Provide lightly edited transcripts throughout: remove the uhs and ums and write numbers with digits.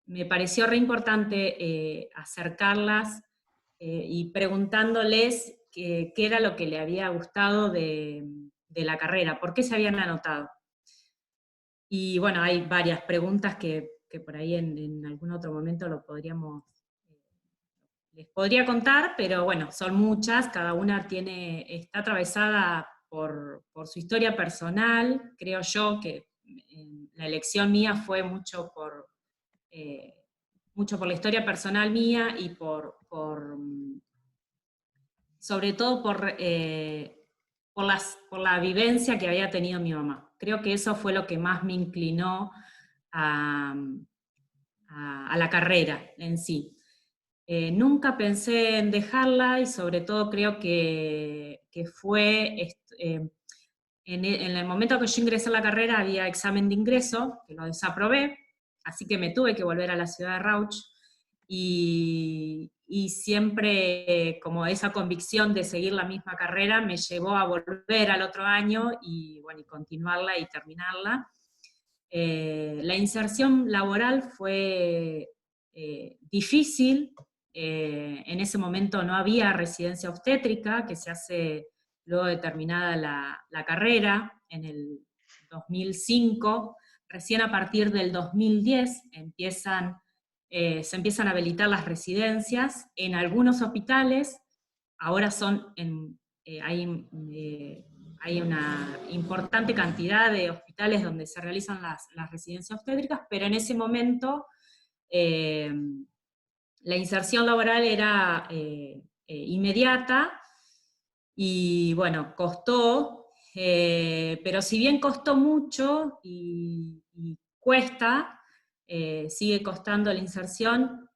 me pareció re importante acercarlas y preguntándoles qué era lo que le había gustado de la carrera, por qué se habían anotado. Y bueno, hay varias preguntas que por ahí en algún otro momento les podría contar, pero bueno, son muchas, cada una está atravesada por su historia personal. Creo yo que la elección mía fue eh, mucho por la historia personal mía y sobre todo por la vivencia que había tenido mi mamá. Creo que eso fue lo que más me inclinó a, a la carrera en sí. Nunca pensé en dejarla y sobre todo creo que fue, en el momento que yo ingresé a la carrera había examen de ingreso, que lo desaprobé, así que me tuve que volver a la ciudad de Rauch y siempre como esa convicción de seguir la misma carrera me llevó a volver al otro año y, bueno, y continuarla y terminarla. La inserción laboral fue difícil. En ese momento no había residencia obstétrica, que se hace luego de terminada la carrera, en el 2005. Recién a partir del 2010 se empiezan a habilitar las residencias en algunos hospitales. Ahora hay una importante cantidad de hospitales donde se realizan las residencias obstétricas, pero en ese momento eh, la inserción laboral era inmediata y bueno, costó, pero si bien costó mucho y cuesta, sigue costando la inserción,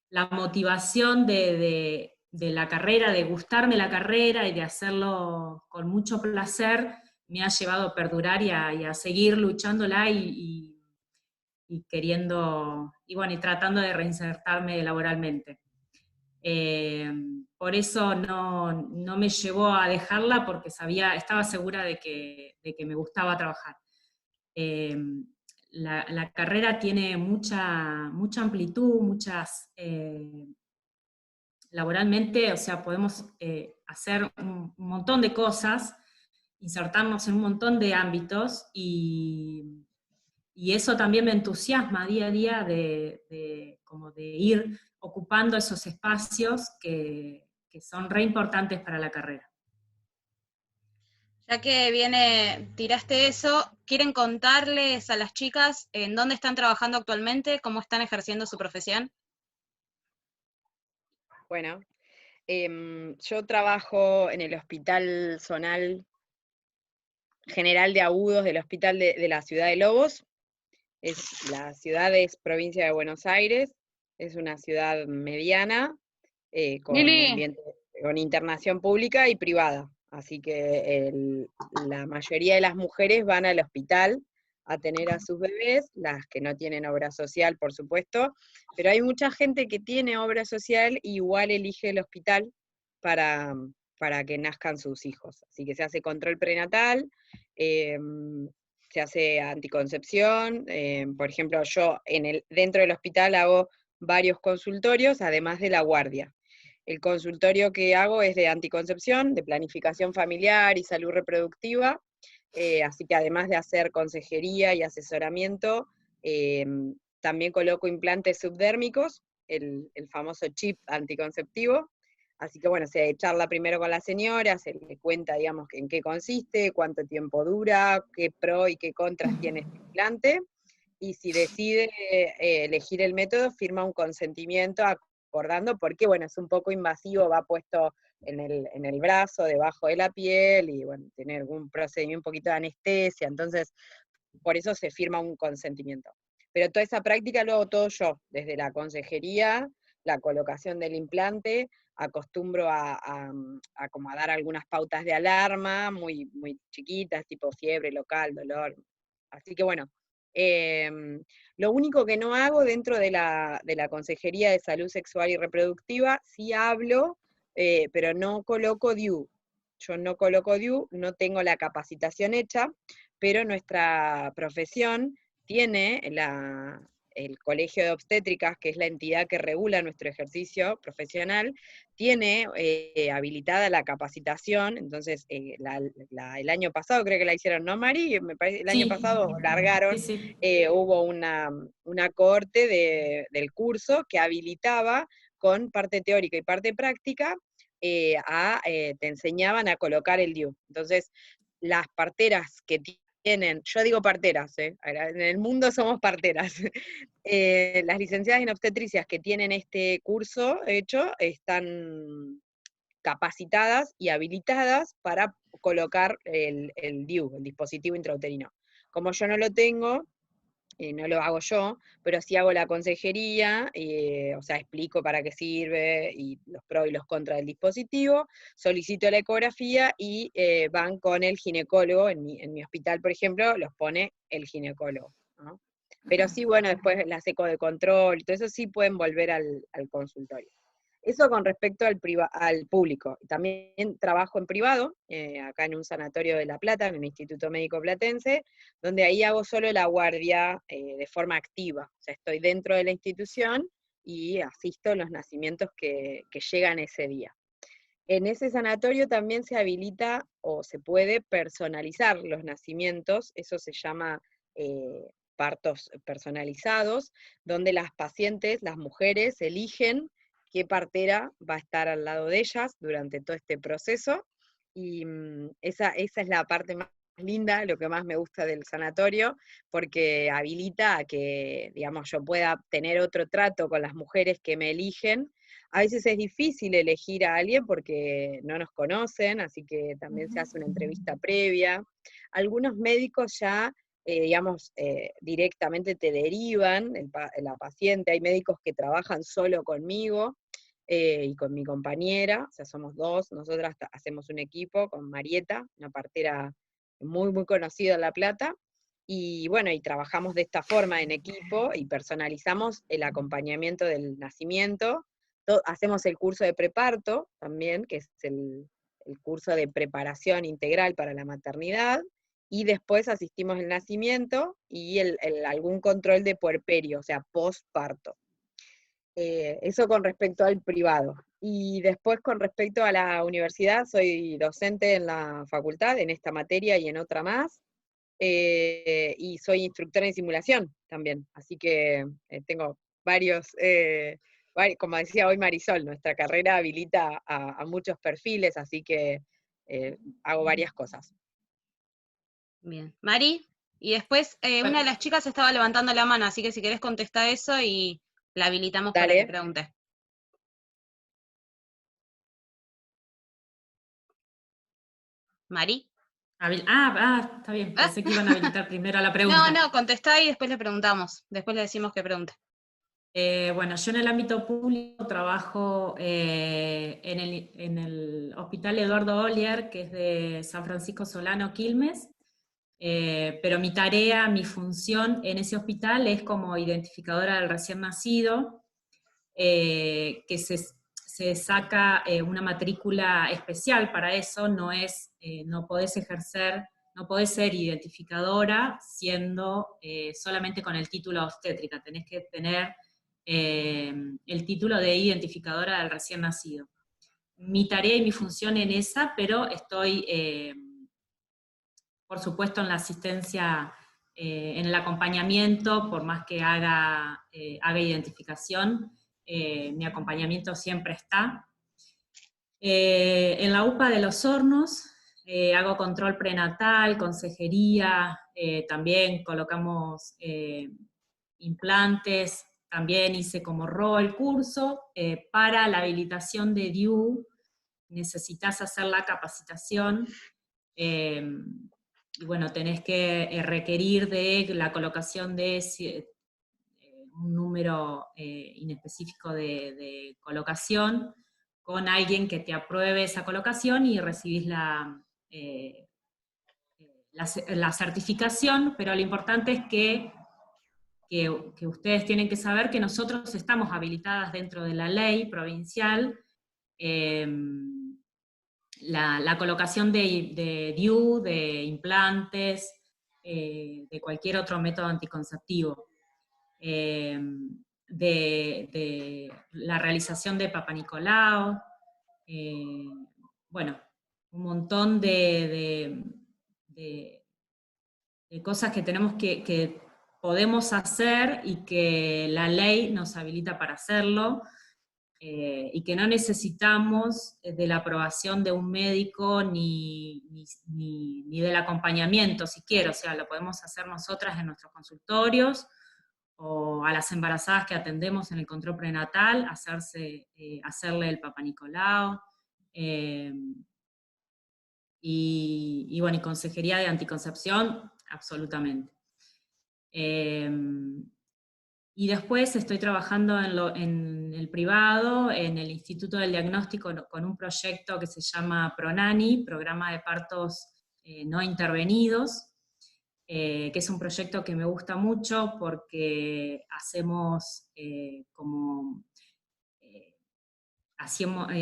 la motivación de la carrera, de gustarme la carrera y de hacerlo con mucho placer, me ha llevado a perdurar y a seguir luchándola y queriendo, y bueno, y tratando de reinsertarme laboralmente. Eh, por eso no me llevó a dejarla porque estaba segura de que me gustaba trabajar. Eh, la carrera tiene mucha amplitud, laboralmente, o sea, podemos hacer un montón de cosas, insertarnos en un montón de ámbitos y eso también me entusiasma día a día como de ir ocupando esos espacios que son re importantes para la carrera. Ya que tiraste eso, ¿quieren contarles a las chicas en dónde están trabajando actualmente, cómo están ejerciendo su profesión? Bueno, yo trabajo en el Hospital Zonal General de Agudos del Hospital de la Ciudad de Lobos. La ciudad es provincia de Buenos Aires, es una ciudad mediana, con internación pública y privada. Así que la mayoría de las mujeres van al hospital a tener a sus bebés, las que no tienen obra social, por supuesto, pero hay mucha gente que tiene obra social y igual elige el hospital para que nazcan sus hijos. Así que se hace control prenatal, se hace anticoncepción, por ejemplo, yo dentro del hospital hago varios consultorios, además de la guardia. El consultorio que hago es de anticoncepción, de planificación familiar y salud reproductiva, así que además de hacer consejería y asesoramiento, también coloco implantes subdérmicos, el famoso chip anticonceptivo. Así que bueno, se charla primero con la señora, se le cuenta, digamos, en qué consiste, cuánto tiempo dura, qué pro y qué contras tiene este implante, y si decide elegir el método, firma un consentimiento acordando, porque bueno, es un poco invasivo, va puesto en el brazo, debajo de la piel, y bueno, tiene algún procedimiento, un poquito de anestesia, entonces por eso se firma un consentimiento. Pero toda esa práctica lo hago todo yo, desde la consejería, la colocación del implante, acostumbro como a dar algunas pautas de alarma, muy, muy chiquitas, tipo fiebre local, dolor. Así que bueno, lo único que no hago dentro de la Consejería de Salud Sexual y Reproductiva, sí hablo, pero no coloco DIU. Yo no coloco DIU, no tengo la capacitación hecha, pero nuestra profesión tiene el Colegio de Obstétricas, que es la entidad que regula nuestro ejercicio profesional, tiene habilitada la capacitación. Entonces el año pasado creo que la hicieron, ¿no, Mari? Me parece, el año Sí, pasado largaron, sí. hubo una cohorte del curso que habilitaba con parte teórica y parte práctica, te enseñaban a colocar el DIU. Entonces, las parteras que tienen, yo digo parteras, en el mundo somos parteras, las licenciadas en obstetricias que tienen este curso hecho están capacitadas y habilitadas para colocar el DIU, el dispositivo intrauterino. Como yo no lo tengo, no lo hago yo, pero sí hago la consejería, o sea, explico para qué sirve, y los pros y los contras del dispositivo, solicito la ecografía y van con el ginecólogo, en mi hospital, por ejemplo, los pone el ginecólogo, ¿no? Pero sí, bueno, después las eco de control y todo eso sí pueden volver al consultorio. Eso con respecto al público. También trabajo en privado, acá en un sanatorio de La Plata, en el Instituto Médico Platense, donde ahí hago solo la guardia de forma activa. O sea, estoy dentro de la institución y asisto a los nacimientos que llegan ese día. En ese sanatorio también se habilita o se puede personalizar los nacimientos, eso se llama partos personalizados, donde las pacientes, las mujeres, eligen qué partera va a estar al lado de ellas durante todo este proceso, y esa es la parte más linda, lo que más me gusta del sanatorio, porque habilita a que, digamos, yo pueda tener otro trato con las mujeres que me eligen. A veces es difícil elegir a alguien porque no nos conocen, así que también se hace una entrevista previa. Algunos médicos ya, digamos, directamente te derivan la paciente. Hay médicos que trabajan solo conmigo y con mi compañera, o sea, somos dos, nosotras hacemos un equipo con Marieta, una partera muy, muy conocida en La Plata, y bueno, y trabajamos de esta forma en equipo y personalizamos el acompañamiento del nacimiento. Hacemos el curso de preparto también, que es el curso de preparación integral para la maternidad, y después asistimos al nacimiento y algún control de puerperio, o sea, postparto. Eso con respecto al privado. Y después con respecto a la universidad, soy docente en la facultad, en esta materia y en otra más, y soy instructora en simulación también, así que tengo como decía hoy Marisol, nuestra carrera habilita a muchos perfiles, así que hago varias cosas. Bien. Mari, y después una de las chicas estaba levantando la mano, así que si querés contestar eso y la habilitamos para que Dale. pregunte. Mari. Está bien, pensé que iban a habilitar primero la pregunta. No, contestá y después le preguntamos, después le decimos que pregunte. Bueno, yo en el ámbito público trabajo en el Hospital Eduardo Ollier, que es de San Francisco Solano, Quilmes, pero mi tarea, mi función en ese hospital es como identificadora del recién nacido, que se saca una matrícula especial para eso, no podés ejercer, no podés ser identificadora siendo solamente con el título obstétrica, tenés que tener el título de identificadora del recién nacido. Mi tarea y mi función en esa, pero estoy, por supuesto, en la asistencia, en el acompañamiento, por más que haga identificación, mi acompañamiento siempre está. En la UPA de Los Hornos hago control prenatal, consejería, también colocamos implantes, también hice como rol curso. Para la habilitación de DIU necesitas hacer la capacitación, y bueno, tenés que requerir de la colocación de un número inespecífico de colocación con alguien que te apruebe esa colocación y recibís la certificación, pero lo importante es que ustedes tienen que saber que nosotros estamos habilitadas dentro de la ley provincial. La colocación de DIU, de implantes, de cualquier otro método anticonceptivo. De la realización de Papa Nicolau, bueno, un montón de cosas que tenemos que podemos hacer y que la ley nos habilita para hacerlo, y que no necesitamos de la aprobación de un médico ni del acompañamiento siquiera, o sea, lo podemos hacer nosotras en nuestros consultorios, o a las embarazadas que atendemos en el control prenatal, hacerle el Papa Nicolau, y bueno, y consejería de anticoncepción, absolutamente. Y después estoy trabajando en el privado, en el Instituto del Diagnóstico, con un proyecto que se llama ProNani, Programa de Partos No Intervenidos, que es un proyecto que me gusta mucho porque hacemos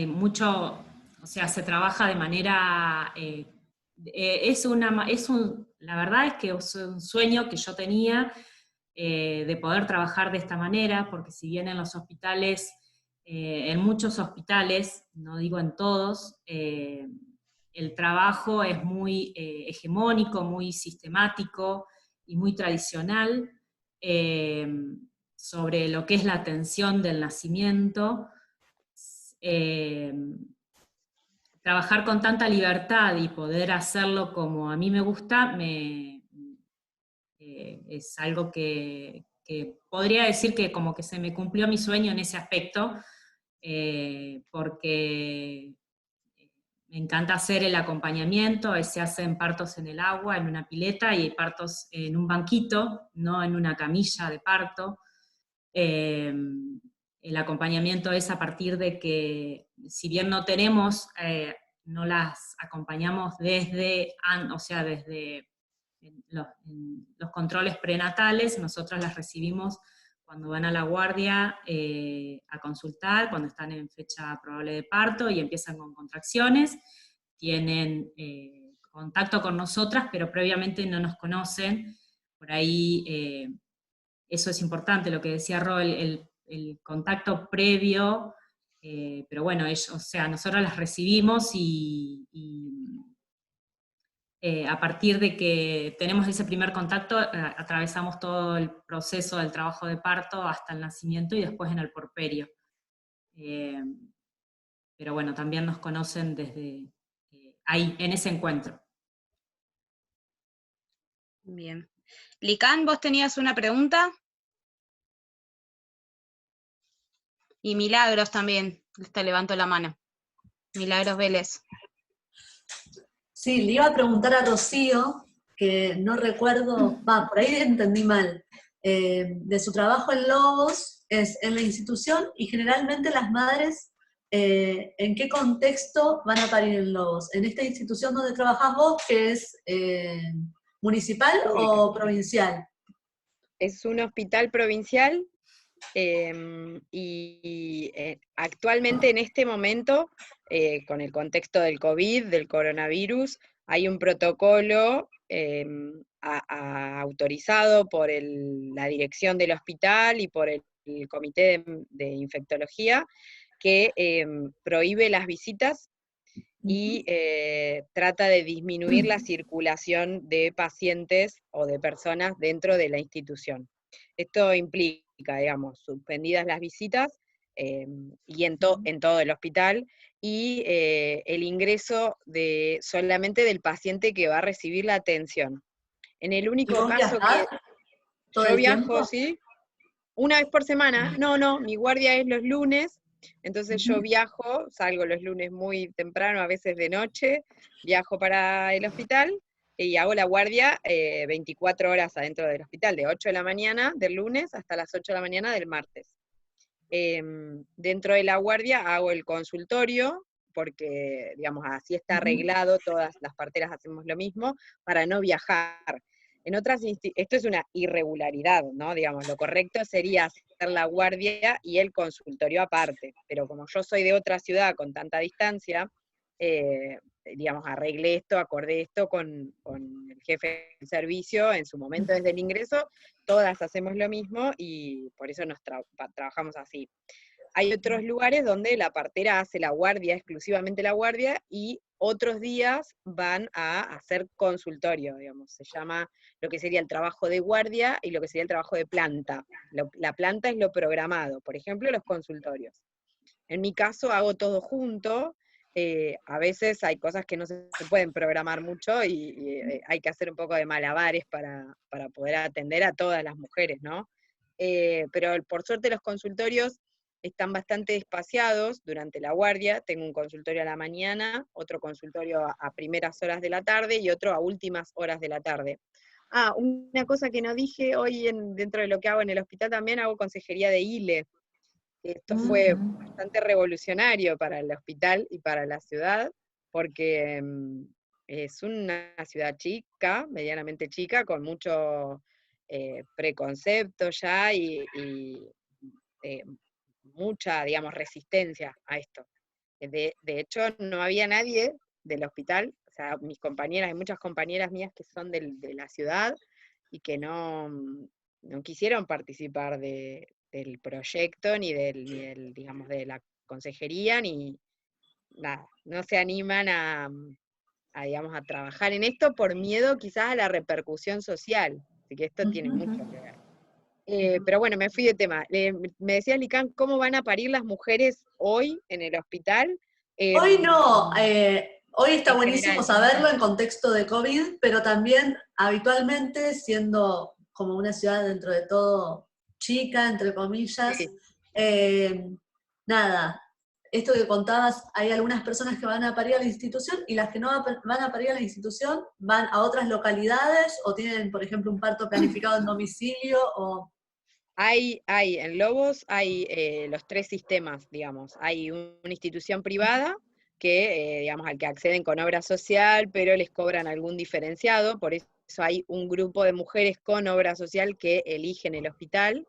mucho, o sea, se trabaja de manera, la verdad es que es un sueño que yo tenía, de poder trabajar de esta manera, porque si bien en los hospitales, en muchos hospitales, no digo en todos, el trabajo es muy hegemónico, muy sistemático y muy tradicional, sobre lo que es la atención del nacimiento. Trabajar con tanta libertad y poder hacerlo como a mí me gusta, es algo que podría decir que como que se me cumplió mi sueño en ese aspecto, porque me encanta hacer el acompañamiento. Se hacen partos en el agua, en una pileta, y partos en un banquito, no en una camilla de parto. El acompañamiento es a partir de que, si bien no tenemos, no las acompañamos desde en los controles prenatales, nosotros las recibimos cuando van a la guardia a consultar, cuando están en fecha probable de parto y empiezan con contracciones, tienen contacto con nosotras, pero previamente no nos conocen. Por ahí eso es importante, lo que decía Ro, el contacto previo, pero bueno, nosotros las recibimos y a partir de que tenemos ese primer contacto, atravesamos todo el proceso del trabajo de parto hasta el nacimiento y después en el puerperio. Pero bueno, también nos conocen desde ahí, en ese encuentro. Bien. Lican, ¿vos tenías una pregunta? Y Milagros también, te levanto la mano. Milagros Vélez. Sí, le iba a preguntar a Rocío, que no recuerdo, por ahí entendí mal, de su trabajo en Lobos, es en la institución, y generalmente las madres, ¿en qué contexto van a parir en Lobos? ¿En esta institución donde trabajás vos, que es municipal o provincial? Es un hospital provincial, actualmente en este momento, con el contexto del COVID, del coronavirus, hay un protocolo autorizado por la dirección del hospital y por el comité de infectología, que prohíbe las visitas y trata de disminuir la circulación de pacientes o de personas dentro de la institución. Esto implica, digamos, suspendidas las visitas y en todo el hospital, y el ingreso solamente del paciente que va a recibir la atención. En el único caso que yo viajo, ¿sí? Una vez por semana, no, mi guardia es los lunes, entonces yo viajo, salgo los lunes muy temprano, a veces de noche, viajo para el hospital y hago la guardia 24 horas adentro del hospital, de 8 de la mañana del lunes hasta las 8 de la mañana del martes. Dentro de la guardia hago el consultorio, porque, digamos, así está arreglado, todas las parteras hacemos lo mismo, para no viajar. En otras esto es una irregularidad, ¿no? Digamos, lo correcto sería hacer la guardia y el consultorio aparte, pero como yo soy de otra ciudad con tanta distancia, digamos, arreglé esto, acordé esto con el jefe del servicio en su momento desde el ingreso, todas hacemos lo mismo y por eso nos trabajamos así. Hay otros lugares donde la partera hace la guardia, exclusivamente la guardia, y otros días van a hacer consultorio, digamos, se llama lo que sería el trabajo de guardia y lo que sería el trabajo de planta. La planta es lo programado, por ejemplo, los consultorios. En mi caso hago todo junto, a veces hay cosas que no se pueden programar mucho y hay que hacer un poco de malabares para poder atender a todas las mujeres, ¿no? Pero por suerte los consultorios están bastante espaciados durante la guardia. Tengo un consultorio a la mañana, otro consultorio a primeras horas de la tarde y otro a últimas horas de la tarde. Ah, una cosa que no dije, hoy dentro de lo que hago en el hospital también hago consejería de ILE. Esto fue bastante revolucionario para el hospital y para la ciudad, porque es una ciudad chica, medianamente chica, con mucho preconcepto ya y mucha, digamos, resistencia a esto. De hecho, no había nadie del hospital, o sea, mis compañeras, hay muchas compañeras mías que son de la ciudad y que no quisieron participar del proyecto, ni del, digamos, de la consejería, ni nada, no se animan digamos, a trabajar en esto por miedo quizás a la repercusión social, así que esto tiene mucho que ver. Pero bueno, me fui de tema. Me decía Licán, ¿cómo van a parir las mujeres hoy en el hospital? Hoy no, hoy está en buenísimo general. saberlo en contexto de COVID, pero también habitualmente, siendo como una ciudad dentro de todo chica, entre comillas, Sí. nada, esto que contabas, hay algunas personas que van a parir a la institución y las que no van a parir a la institución van a otras localidades o tienen, por ejemplo, un parto planificado en domicilio o... En Lobos hay los tres sistemas, digamos. Hay una institución privada que, digamos, al que acceden con obra social, pero les cobran algún diferenciado, por eso hay un grupo de mujeres con obra social que eligen el hospital.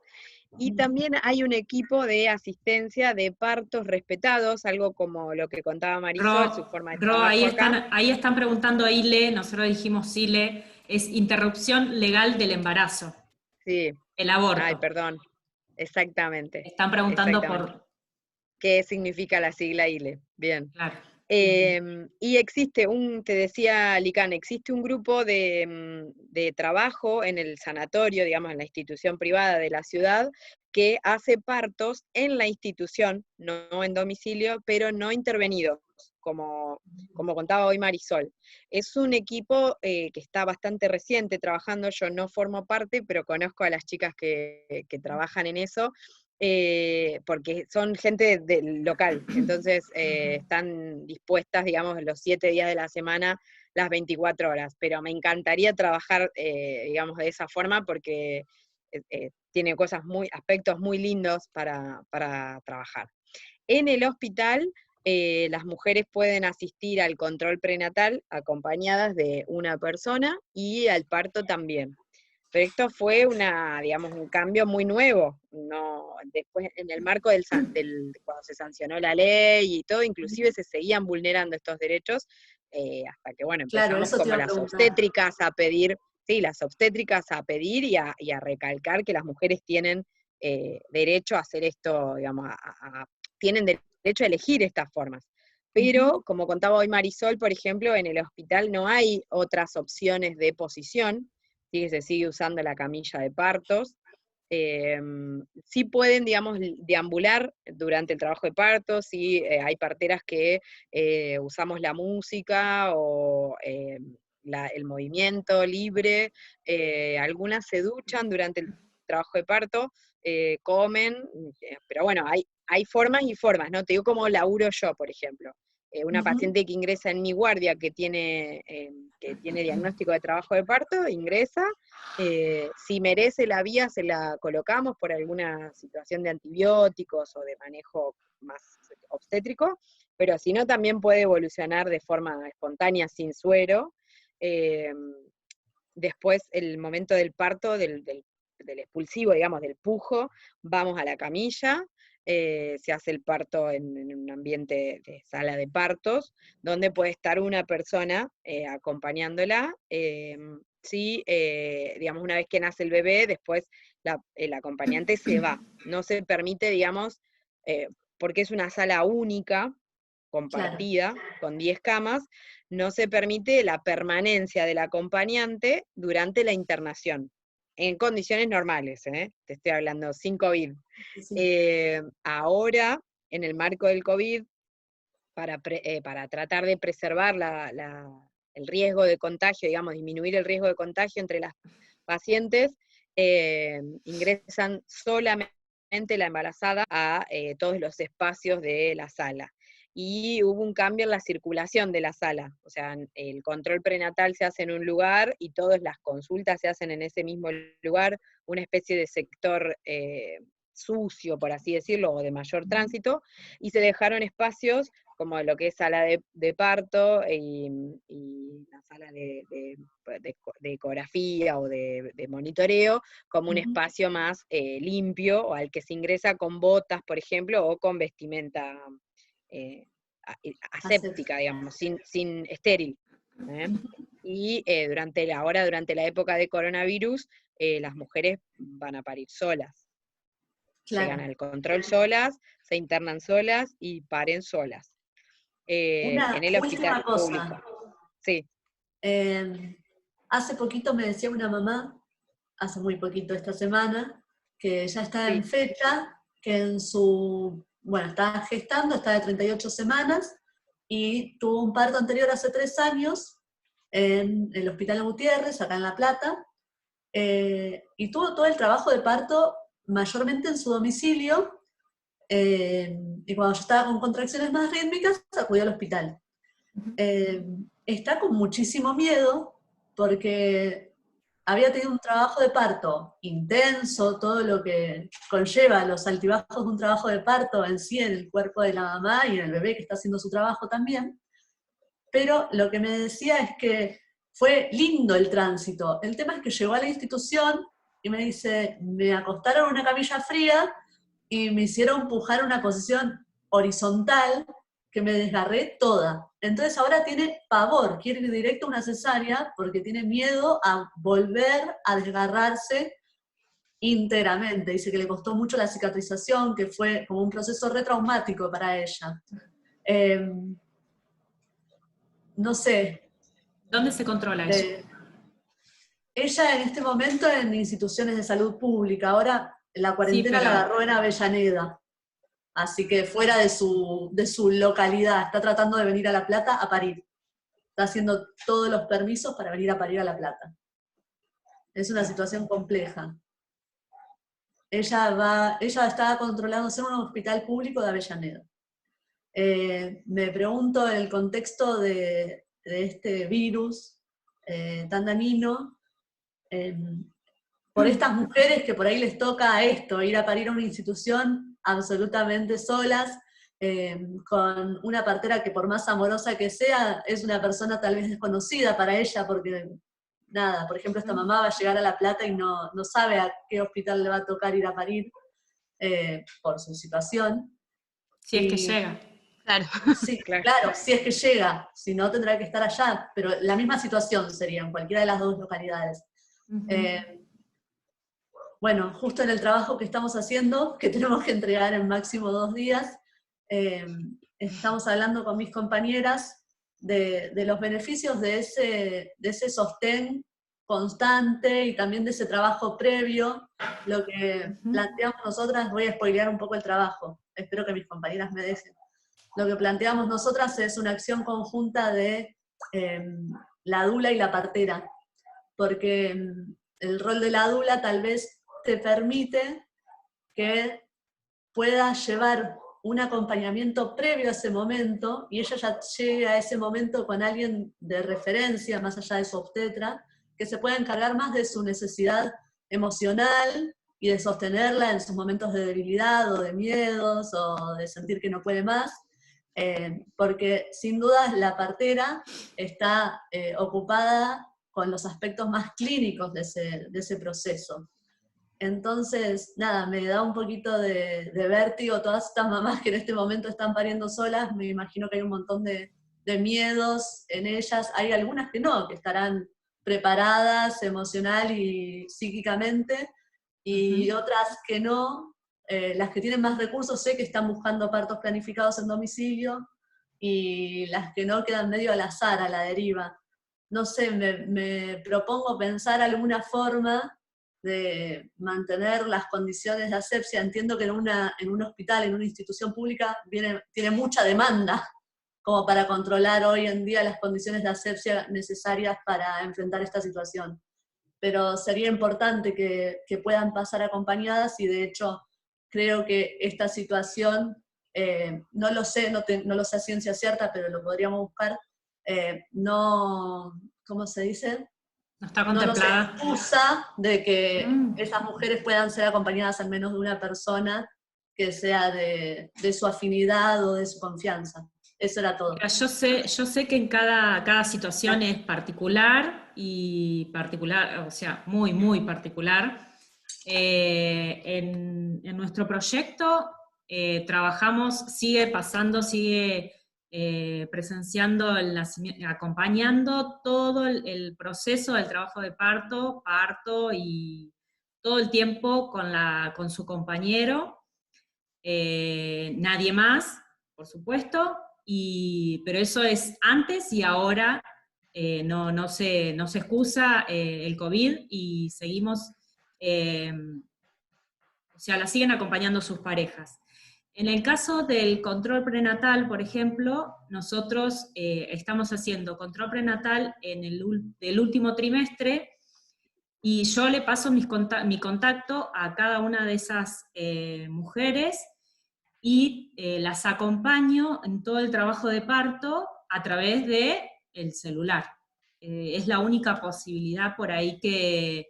Y también hay un equipo de asistencia de partos respetados, algo como lo que contaba Marisol, su forma de trabajo ahí están preguntando ILE, nosotros dijimos ILE, es interrupción legal del embarazo. Sí. El aborto. Ay, perdón. Exactamente. Están preguntando por... ¿Qué significa la sigla ILE? Bien. Claro. Y existe te decía Licán, existe un grupo de trabajo en el sanatorio, digamos, en la institución privada de la ciudad, que hace partos en la institución, no en domicilio, pero no intervenidos, como contaba hoy Marisol. Es un equipo que está bastante reciente trabajando, yo no formo parte, pero conozco a las chicas que trabajan en eso, porque son gente del local, entonces están dispuestas, digamos, los 7 días de la semana, las 24 horas, pero me encantaría trabajar, digamos, de esa forma, porque tiene aspectos muy lindos para trabajar. En el hospital, las mujeres pueden asistir al control prenatal acompañadas de una persona y al parto también. Pero esto fue un cambio muy nuevo. No, después, en el marco cuando se sancionó la ley y todo, inclusive se seguían vulnerando estos derechos, hasta que, bueno, Claro, empezamos eso te como iba a las preguntar. obstétricas a pedir, y a recalcar que las mujeres tienen derecho a hacer esto, digamos, tienen derecho a elegir estas formas. Pero, como contaba hoy Marisol, por ejemplo, en el hospital no hay otras opciones de posición, sí, se sigue usando la camilla de partos. Sí pueden, digamos, deambular durante el trabajo de parto, sí hay parteras que usamos la música o el movimiento libre, algunas se duchan durante el trabajo de parto, comen, pero bueno, hay formas y formas, ¿no? Te digo cómo laburo yo, por ejemplo. Una paciente que ingresa en mi guardia que tiene diagnóstico de trabajo de parto, ingresa, si merece la vía se la colocamos por alguna situación de antibióticos o de manejo más obstétrico, pero si no también puede evolucionar de forma espontánea sin suero. Después, el momento del parto, del expulsivo, digamos, del pujo, vamos a la camilla, se hace el parto en un ambiente de sala de partos, donde puede estar una persona acompañándola. Sí, digamos, una vez que nace el bebé, después el acompañante se va. No se permite, digamos, porque es una sala única, compartida, con 10 camas, no se permite la permanencia del acompañante durante la internación, en condiciones normales, te estoy hablando, sin COVID. Sí. Ahora, en el marco del COVID, para tratar de preservar el riesgo de contagio, digamos, disminuir el riesgo de contagio entre las pacientes, ingresan solamente la embarazada a todos los espacios de la sala. Y hubo un cambio en la circulación de la sala, o sea, el control prenatal se hace en un lugar y todas las consultas se hacen en ese mismo lugar, una especie de sector sucio, por así decirlo, o de mayor tránsito, y se dejaron espacios como lo que es sala de parto y la sala de ecografía o de monitoreo, como un espacio más limpio, o al que se ingresa con botas, por ejemplo, o con vestimenta aséptica, digamos, sin estéril. Y durante la época de coronavirus, las mujeres van a parir solas. Claro. Llegan al control solas, se internan solas y paren solas. Una en el hospital última cosa. público. Sí. Hace poquito me decía una mamá, hace muy poquito esta semana, que ya está en fecha, que está gestando, está de 38 semanas, y tuvo un parto anterior hace 3 años, en el Hospital Gutiérrez, acá en La Plata, y tuvo todo el trabajo de parto mayormente en su domicilio, y cuando yo estaba con contracciones más rítmicas, acudió al hospital. Está con muchísimo miedo, porque había tenido un trabajo de parto intenso, todo lo que conlleva los altibajos de un trabajo de parto en sí, en el cuerpo de la mamá y en el bebé que está haciendo su trabajo también, pero lo que me decía es que fue lindo el tránsito. El tema es que llegó a la institución y me dice, me acostaron en una camilla fría y me hicieron pujar una posición horizontal que me desgarré toda. Entonces ahora tiene pavor, quiere ir directo a una cesárea porque tiene miedo a volver a desgarrarse íntegramente. Dice que le costó mucho la cicatrización, que fue como un proceso retraumático para ella. No sé. ¿Dónde se controla eso? Ella en este momento en instituciones de salud pública, ahora la cuarentena Sí, pero... la agarró en Avellaneda, así que fuera de su localidad, está tratando de venir a La Plata a parir. Está haciendo todos los permisos para venir a parir a La Plata. Es una situación compleja. Ella está controlándose en un hospital público de Avellaneda. Me pregunto el contexto de este virus tan dañino, por estas mujeres que por ahí les toca esto, ir a parir a una institución absolutamente solas, con una partera que por más amorosa que sea, es una persona tal vez desconocida para ella, porque nada, por ejemplo, esta mamá va a llegar a La Plata y no sabe a qué hospital le va a tocar ir a parir por su situación. Si es que llega. Claro. Sí, claro, si es que llega, si no tendrá que estar allá, pero la misma situación sería en cualquiera de las dos localidades. Bueno, justo en el trabajo que estamos haciendo, que tenemos que entregar en máximo 2 días, estamos hablando con mis compañeras de los beneficios de ese sostén constante y también de ese trabajo previo. Lo que planteamos nosotras, voy a spoilear un poco el trabajo, espero que mis compañeras me dejen. Lo que planteamos nosotras es una acción conjunta de la dula y la partera, porque el rol de la dula tal vez te permite que puedas llevar un acompañamiento previo a ese momento, y ella ya llegue a ese momento con alguien de referencia, más allá de su obstetra, que se pueda encargar más de su necesidad emocional y de sostenerla en sus momentos de debilidad o de miedos o de sentir que no puede más, porque sin duda la partera está ocupada con los aspectos más clínicos de ese proceso. Entonces, nada, me da un poquito de vértigo todas estas mamás que en este momento están pariendo solas, me imagino que hay un montón de miedos en ellas, hay algunas que no, que estarán preparadas emocional y psíquicamente, y otras que no, las que tienen más recursos sé que están buscando partos planificados en domicilio, y las que no quedan medio al azar, a la deriva. No sé, me propongo pensar alguna forma de mantener las condiciones de asepsia. Entiendo que en un hospital, en una institución pública, tiene mucha demanda como para controlar hoy en día las condiciones de asepsia necesarias para enfrentar esta situación. Pero sería importante que puedan pasar acompañadas, y de hecho creo que esta situación, no lo sé, no lo sé a ciencia cierta, pero lo podríamos buscar, no, ¿cómo se dice? No está No nos contemplada. excusa de que esas mujeres puedan ser acompañadas al menos de una persona que sea de su afinidad o de su confianza. Eso era todo. Mira, yo sé que en cada situación es particular, o sea, muy, muy particular. En nuestro proyecto trabajamos, sigue presenciando el nacimiento, acompañando todo el proceso del trabajo de parto y todo el tiempo con su compañero, nadie más, por supuesto, pero eso es antes y ahora. No se excusa el COVID y seguimos, o sea, la siguen acompañando sus parejas. En el caso del control prenatal, por ejemplo, nosotros estamos haciendo control prenatal del último trimestre, y yo le paso mi contacto a cada una de esas mujeres, y las acompaño en todo el trabajo de parto a través del celular. Es la única posibilidad por ahí que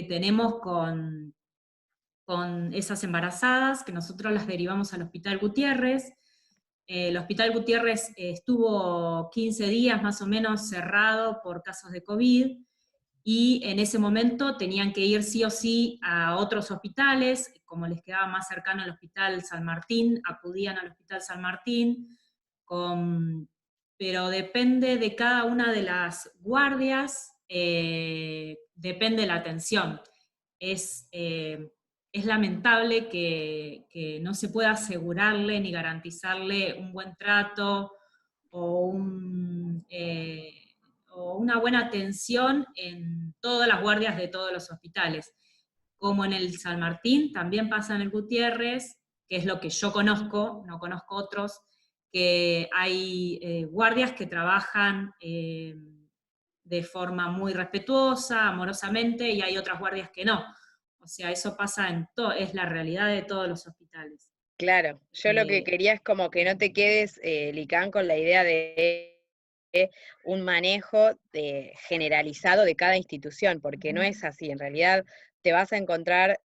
tenemos con esas embarazadas, que nosotros las derivamos al Hospital Gutiérrez. El Hospital Gutiérrez estuvo 15 días más o menos cerrado por casos de COVID, y en ese momento tenían que ir sí o sí a otros hospitales, como les quedaba más cercano el Hospital San Martín, acudían al Hospital San Martín, pero depende de cada una de las guardias, depende la atención. Es lamentable que no se pueda asegurarle ni garantizarle un buen trato o una buena atención en todas las guardias de todos los hospitales. Como en el San Martín, también pasa en el Gutiérrez, que es lo que yo conozco, no conozco otros, que hay guardias que trabajan de forma muy respetuosa, amorosamente, y hay otras guardias que no. O sea, eso pasa es la realidad de todos los hospitales. Claro, yo lo que quería es como que no te quedes, Licán, con la idea de un manejo generalizado de cada institución, porque no es así. En realidad te vas a encontrar,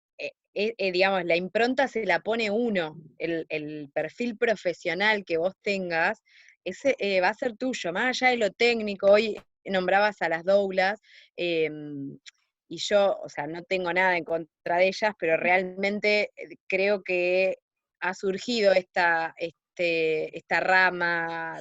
digamos, la impronta se la pone uno, el perfil profesional que vos tengas, ese va a ser tuyo, más allá de lo técnico. Hoy nombrabas a las doulas, y yo, o sea, no tengo nada en contra de ellas, pero realmente creo que ha surgido esta rama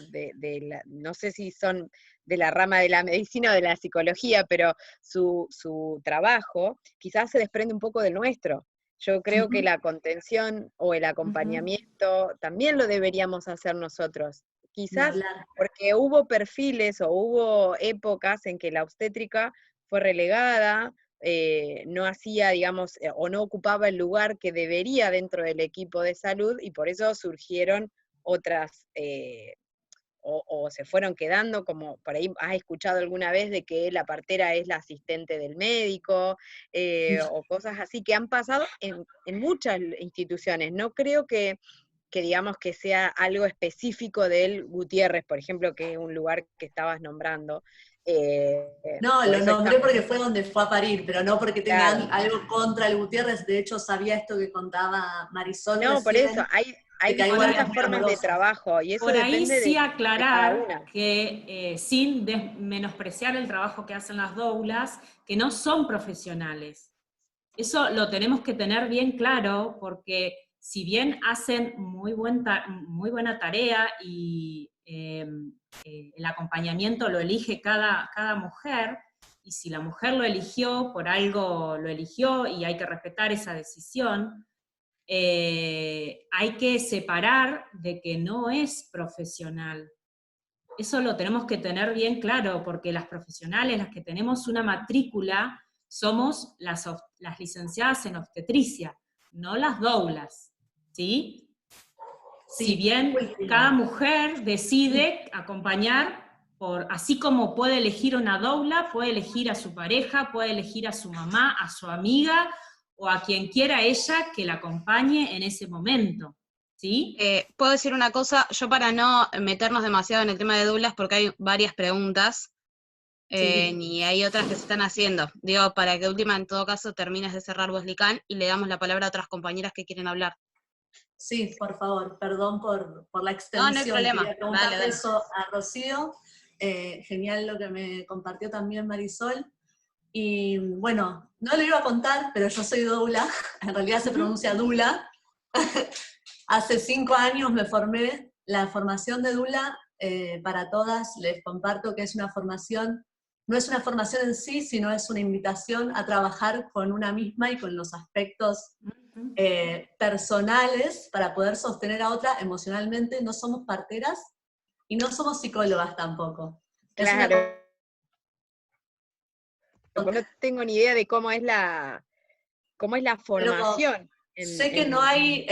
no sé si son de la rama de la medicina o de la psicología, pero su trabajo quizás se desprende un poco del nuestro. Yo creo que la contención o el acompañamiento también lo deberíamos hacer nosotros. Quizás porque hubo perfiles o hubo épocas en que la obstétrica fue relegada, no hacía, digamos, o no ocupaba el lugar que debería dentro del equipo de salud, y por eso surgieron otras, o se fueron quedando, como por ahí has escuchado alguna vez de que la partera es la asistente del médico, o cosas así que han pasado en muchas instituciones. No creo que digamos que sea algo específico del Gutiérrez, por ejemplo, que es un lugar que estabas nombrando. No, lo nombré porque fue donde fue a parir, pero no porque tenga algo contra el Gutiérrez. De hecho, sabía esto que contaba Marisol recién. Por eso, hay distintas formas de trabajo, y eso por ahí depende sí de aclarar cada una. que sin menospreciar el trabajo que hacen las doulas, que no son profesionales. Eso lo tenemos que tener bien claro, porque si bien hacen muy buena tarea y el acompañamiento lo elige cada mujer, y si la mujer lo eligió, por algo lo eligió y hay que respetar esa decisión, hay que separar de que no es profesional. Eso lo tenemos que tener bien claro, porque las profesionales, las que tenemos una matrícula, somos las licenciadas en obstetricia, no las doulas, ¿sí? Sí, Si bien cada mujer decide acompañar, así como puede elegir una doula, puede elegir a su pareja, puede elegir a su mamá, a su amiga, o a quien quiera ella que la acompañe en ese momento, ¿sí? Puedo decir una cosa, yo para no meternos demasiado en el tema de doulas, porque hay varias preguntas, y hay otras que se están haciendo. Digo, para que última, en todo caso, termines de cerrar vos, Licán, y le damos la palabra a otras compañeras que quieren hablar. Sí, por favor, perdón por la No, extensión. no hay problema. Quería preguntarle Dale. eso a Rocío. Genial lo que me compartió también Marisol. Y bueno, no le iba a contar, pero yo soy doula, en realidad se pronuncia dula. Hace 5 años me formé. La formación de doula, para todas, les comparto que es una formación, no es una formación en sí, sino es una invitación a trabajar con una misma y con los aspectos personales para poder sostener a otra emocionalmente. No somos parteras y no somos psicólogas tampoco. Claro. No tengo ni idea de cómo es la formación. Sé que no hay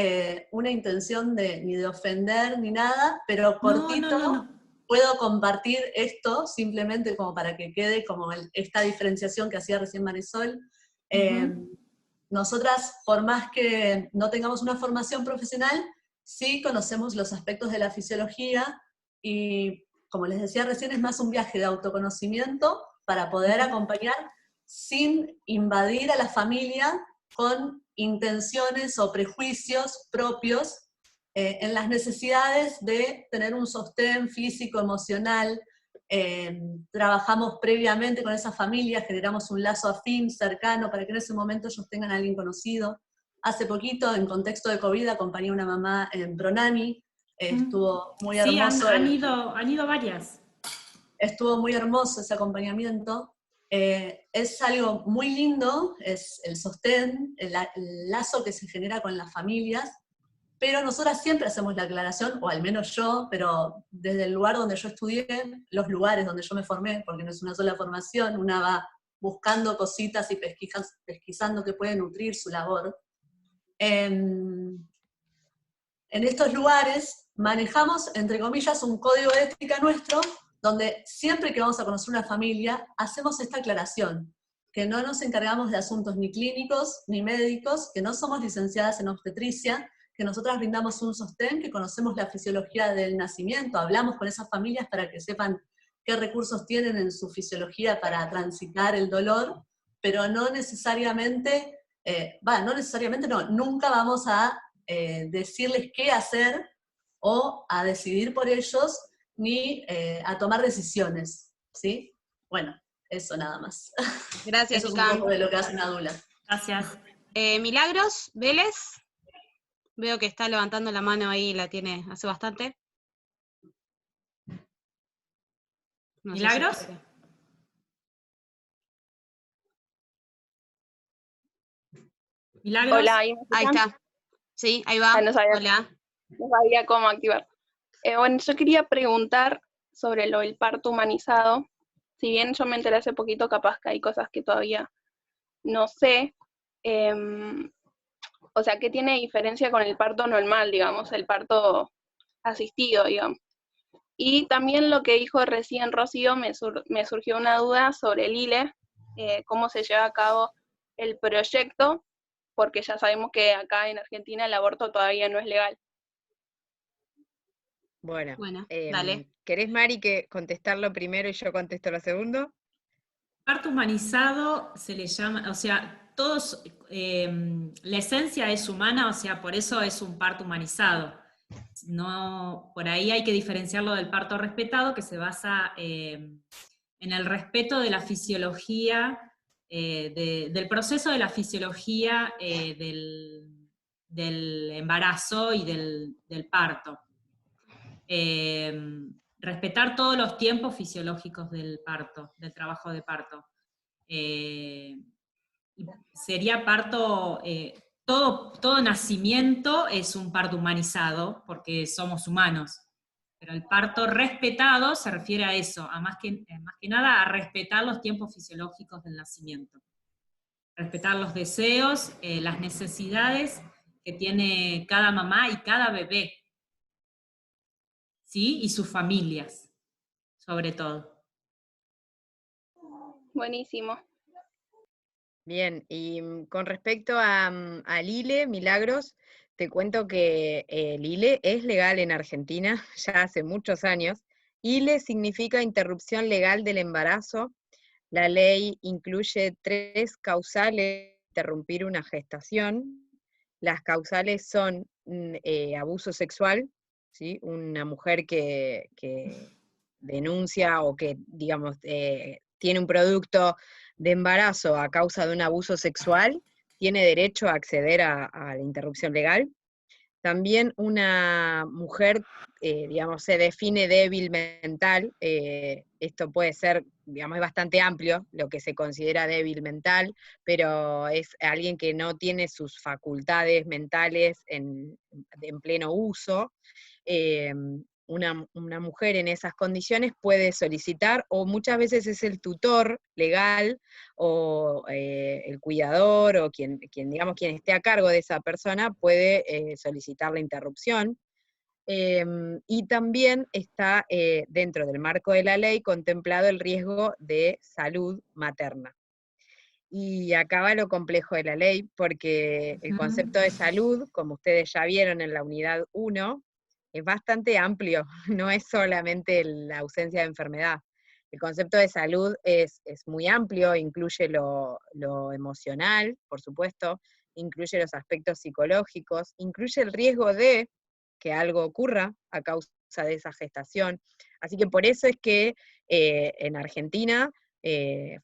una intención ni de ofender ni nada, pero cortito No. puedo compartir esto simplemente como para que quede como esta diferenciación que hacía recién Marisol. Nosotras, por más que no tengamos una formación profesional, sí conocemos los aspectos de la fisiología y, como les decía recién, es más un viaje de autoconocimiento para poder acompañar sin invadir a la familia con intenciones o prejuicios propios en las necesidades de tener un sostén físico, emocional. Trabajamos previamente con esas familias, generamos un lazo afín, cercano, para que en ese momento ellos tengan a alguien conocido. Hace poquito, en contexto de COVID, acompañé a una mamá en Pronami, estuvo muy hermoso. Sí, han ido varias. Estuvo muy hermoso ese acompañamiento. Es algo muy lindo, es el sostén, el lazo que se genera con las familias, pero nosotras siempre hacemos la aclaración, o al menos yo, pero desde el lugar donde yo estudié, los lugares donde yo me formé, porque no es una sola formación, una va buscando cositas y pesquisando que puede nutrir su labor. En estos lugares manejamos, entre comillas, un código de ética nuestro, donde siempre que vamos a conocer una familia, hacemos esta aclaración, que no nos encargamos de asuntos ni clínicos ni médicos, que no somos licenciadas en obstetricia, que nosotras brindamos un sostén, que conocemos la fisiología del nacimiento, hablamos con esas familias para que sepan qué recursos tienen en su fisiología para transitar el dolor, pero no necesariamente, nunca vamos a decirles qué hacer o a decidir por ellos, ni a tomar decisiones, ¿sí? Bueno, eso nada más. Gracias, Eso es un Licán. poco de lo que hace una dula. Gracias. Milagros Vélez, veo que está levantando la mano ahí, la tiene hace bastante. No ¿Milagros? sé si ¿Milagros? Hola, ahí está. Sí, ahí va. No sabía, Hola. no sabía cómo activar. Bueno, yo quería preguntar sobre lo del parto humanizado. Si bien yo me enteré hace poquito, capaz que hay cosas que todavía no sé. O sea, ¿qué tiene diferencia con el parto normal, digamos, el parto asistido, digamos? Y también lo que dijo recién Rocío, me surgió una duda sobre el ILE, cómo se lleva a cabo el proyecto, porque ya sabemos que acá en Argentina el aborto todavía no es legal. Bueno, dale. ¿querés, Mari, que contestarlo primero y yo contesto lo segundo? Parto humanizado se le llama, o sea, todos, la esencia es humana, o sea, por eso es un parto humanizado. No, por ahí hay que diferenciarlo del parto respetado, que se basa en el respeto de la fisiología del proceso de la fisiología del embarazo y del parto. Respetar todos los tiempos fisiológicos del parto, del trabajo de parto. Sería parto, todo nacimiento es un parto humanizado, porque somos humanos, pero el parto respetado se refiere a eso, más que nada a respetar los tiempos fisiológicos del nacimiento. Respetar los deseos, las necesidades que tiene cada mamá y cada bebé, ¿sí? Y sus familias, sobre todo. Buenísimo. Bien, y con respecto a Lile, Milagros, te cuento que Lile es legal en Argentina ya hace muchos años. ILE significa interrupción legal del embarazo. La ley incluye 3 causales de interrumpir una gestación. Las causales son abuso sexual, ¿sí? Una mujer que denuncia o que, digamos, tiene un producto de embarazo a causa de un abuso sexual, tiene derecho a acceder a la interrupción legal. También una mujer, digamos, se define débil mental, esto puede ser, digamos, es bastante amplio lo que se considera débil mental, pero es alguien que no tiene sus facultades mentales en pleno uso. Una mujer en esas condiciones puede solicitar, o muchas veces es el tutor legal, o el cuidador, o quien esté a cargo de esa persona, puede solicitar la interrupción. Y también está dentro del marco de la ley contemplado el riesgo de salud materna. Y acá va lo complejo de la ley, porque el concepto de salud, como ustedes ya vieron en la unidad 1, es bastante amplio, no es solamente la ausencia de enfermedad. El concepto de salud es muy amplio, incluye lo emocional, por supuesto, incluye los aspectos psicológicos, incluye el riesgo de que algo ocurra a causa de esa gestación. Así que por eso es que en Argentina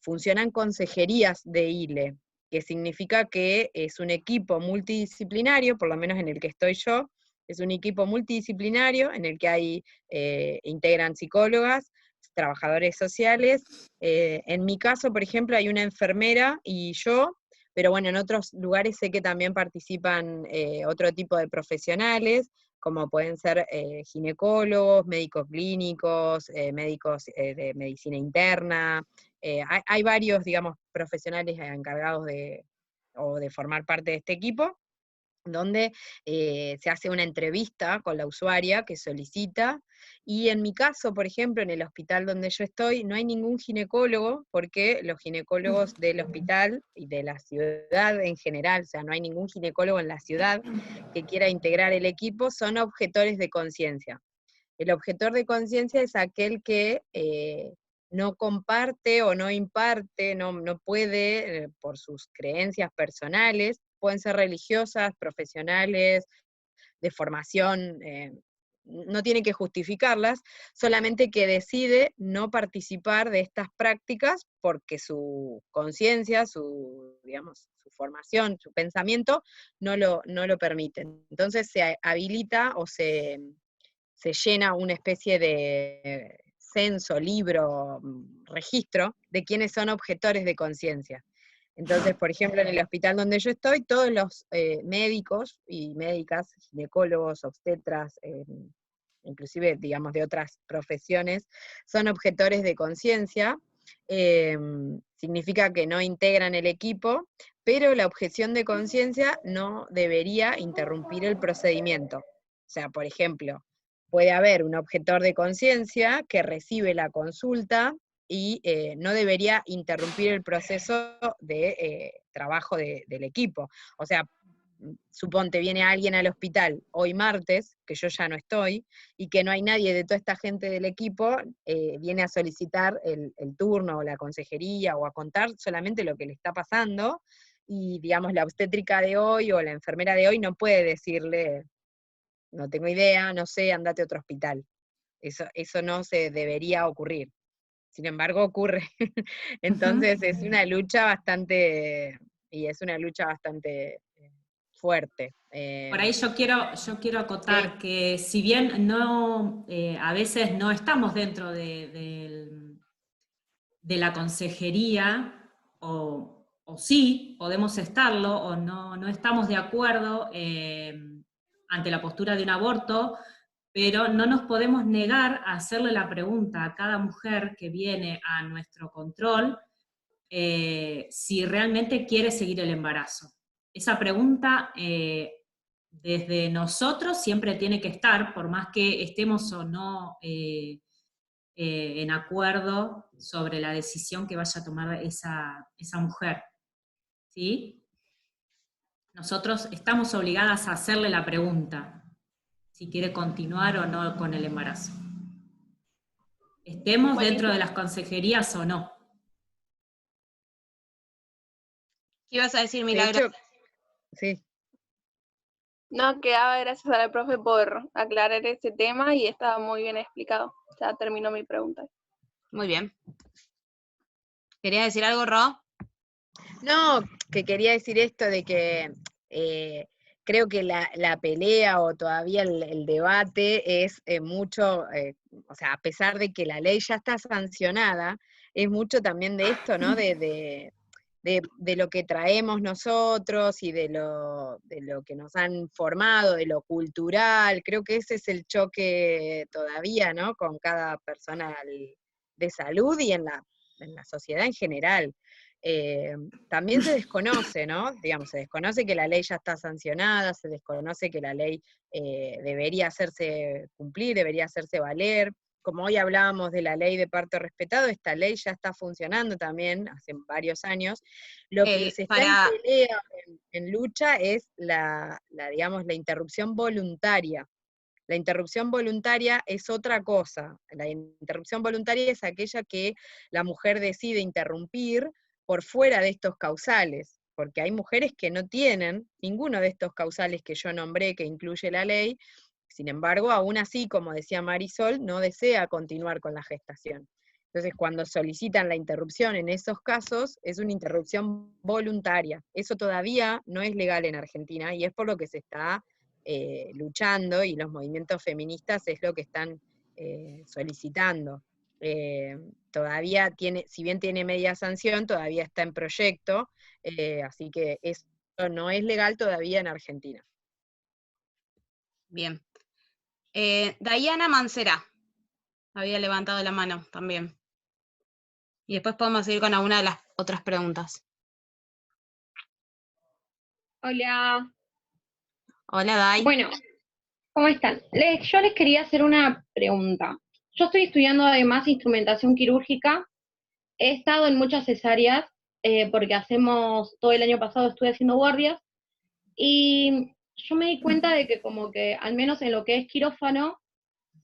funcionan consejerías de ILE, que significa que es un equipo multidisciplinario, por lo menos en el que estoy yo, es un equipo multidisciplinario en el que integran psicólogas, trabajadores sociales. En mi caso, por ejemplo, hay una enfermera y yo, pero bueno, en otros lugares sé que también participan otro tipo de profesionales, como pueden ser ginecólogos, médicos clínicos, médicos de medicina interna. Hay varios, digamos, profesionales encargados de formar parte de este equipo, donde se hace una entrevista con la usuaria que solicita, y en mi caso, por ejemplo, en el hospital donde yo estoy, no hay ningún ginecólogo, porque los ginecólogos del hospital y de la ciudad en general, o sea, no hay ningún ginecólogo en la ciudad que quiera integrar el equipo, son objetores de conciencia. El objetor de conciencia es aquel que no comparte o no imparte, no puede, por sus creencias personales, pueden ser religiosas, profesionales, de formación, no tiene que justificarlas, solamente que decide no participar de estas prácticas porque su conciencia, su formación, su pensamiento no lo permiten. Entonces se habilita o se llena una especie de censo, libro, registro de quienes son objetores de conciencia. Entonces, por ejemplo, en el hospital donde yo estoy, todos los médicos y médicas, ginecólogos, obstetras, inclusive, digamos, de otras profesiones, son objetores de conciencia. Significa que no integran el equipo, pero la objeción de conciencia no debería interrumpir el procedimiento. O sea, por ejemplo, puede haber un objetor de conciencia que recibe la consulta y no debería interrumpir el proceso de trabajo del equipo. O sea, suponte, viene alguien al hospital hoy martes, que yo ya no estoy, y que no hay nadie de toda esta gente del equipo, viene a solicitar el turno o la consejería o a contar solamente lo que le está pasando, y digamos la obstétrica de hoy o la enfermera de hoy no puede decirle, no tengo idea, no sé, andate a otro hospital. Eso no se debería ocurrir. sin embargo ocurre. Entonces es una lucha bastante, fuerte. Por ahí yo quiero acotar Sí. que si bien no, a veces no estamos dentro de la consejería, o sí, podemos estarlo, o no estamos de acuerdo ante la postura de un aborto, pero no nos podemos negar a hacerle la pregunta a cada mujer que viene a nuestro control si realmente quiere seguir el embarazo. Esa pregunta desde nosotros siempre tiene que estar, por más que estemos o no en acuerdo sobre la decisión que vaya a tomar esa mujer. ¿Sí? Nosotros estamos obligadas a hacerle la pregunta si quiere continuar o no con el embarazo. Estemos dentro de las consejerías o no. ¿Qué ibas a decir, De Milagro? hecho, sí. No, quedaba gracias a la profe por aclarar ese tema y estaba muy bien explicado. Ya terminó mi pregunta. Muy bien. ¿Querías decir algo, Ro? No, que quería decir esto de que creo que la pelea o todavía el debate es mucho, o sea, a pesar de que la ley ya está sancionada, es mucho también de esto, ¿no? De lo que traemos nosotros y de lo que nos han formado, de lo cultural. Creo que ese es el choque todavía, ¿no? Con cada personal de salud y en la sociedad en general. También se desconoce, ¿no? Digamos, se desconoce que la ley ya está sancionada, se desconoce que la ley debería hacerse cumplir, debería hacerse valer. Como hoy hablábamos de la ley de parto respetado, esta ley ya está funcionando también hace varios años. Lo que se está en pelea, en lucha, es digamos, la interrupción voluntaria. La interrupción voluntaria es otra cosa. La interrupción voluntaria es aquella que la mujer decide interrumpir por fuera de estos causales, porque hay mujeres que no tienen ninguno de estos causales que yo nombré, que incluye la ley. Sin embargo, aún así, como decía Marisol, no desea continuar con la gestación. Entonces, cuando solicitan la interrupción en esos casos, es una interrupción voluntaria. Eso todavía no es legal en Argentina y es por lo que se está luchando, y los movimientos feministas es lo que están solicitando. Todavía tiene, si bien tiene media sanción, todavía está en proyecto, así que eso no es legal todavía en Argentina. Bien. Dayana Mancera había levantado la mano también. Y después podemos seguir con alguna de las otras preguntas. Hola. Hola, Day. Bueno, ¿cómo están? Yo les quería hacer una pregunta. Yo estoy estudiando además instrumentación quirúrgica. He estado en muchas cesáreas porque todo el año pasado estuve haciendo guardias y yo me di cuenta de que como que al menos en lo que es quirófano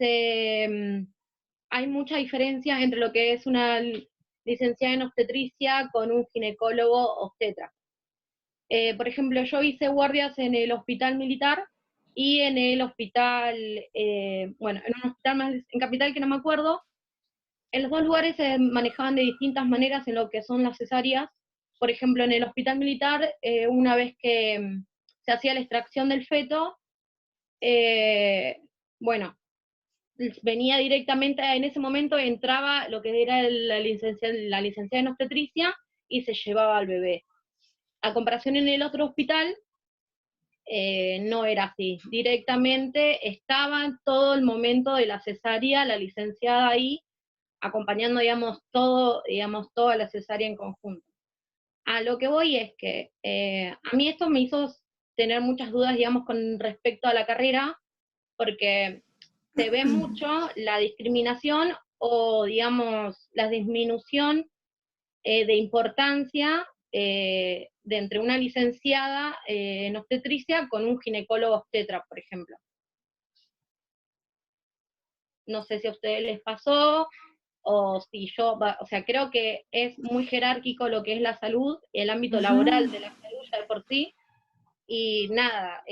hay mucha diferencia entre lo que es una licenciada en obstetricia con un ginecólogo obstetra. Por ejemplo, yo hice guardias en el hospital militar y en el hospital, bueno, en un hospital más en Capital que no me acuerdo. En los dos lugares se manejaban de distintas maneras en lo que son las cesáreas. Por ejemplo, en el hospital militar, una vez que se hacía la extracción del feto, bueno, venía directamente, en ese momento entraba lo que era la licenciada en obstetricia y se llevaba al bebé. A comparación en el otro hospital, no era así. Directamente estaba todo el momento de la cesárea, la licenciada ahí, acompañando, digamos, toda la cesárea en conjunto. A lo que voy es que a mí esto me hizo tener muchas dudas, digamos, con respecto a la carrera, porque se ve mucho la discriminación o, digamos, la disminución de importancia de entre una licenciada en obstetricia con un ginecólogo obstetra, por ejemplo. No sé si a ustedes les pasó, o si yo, o sea, creo que es muy jerárquico lo que es la salud, el ámbito laboral de la salud ya de por sí, y nada,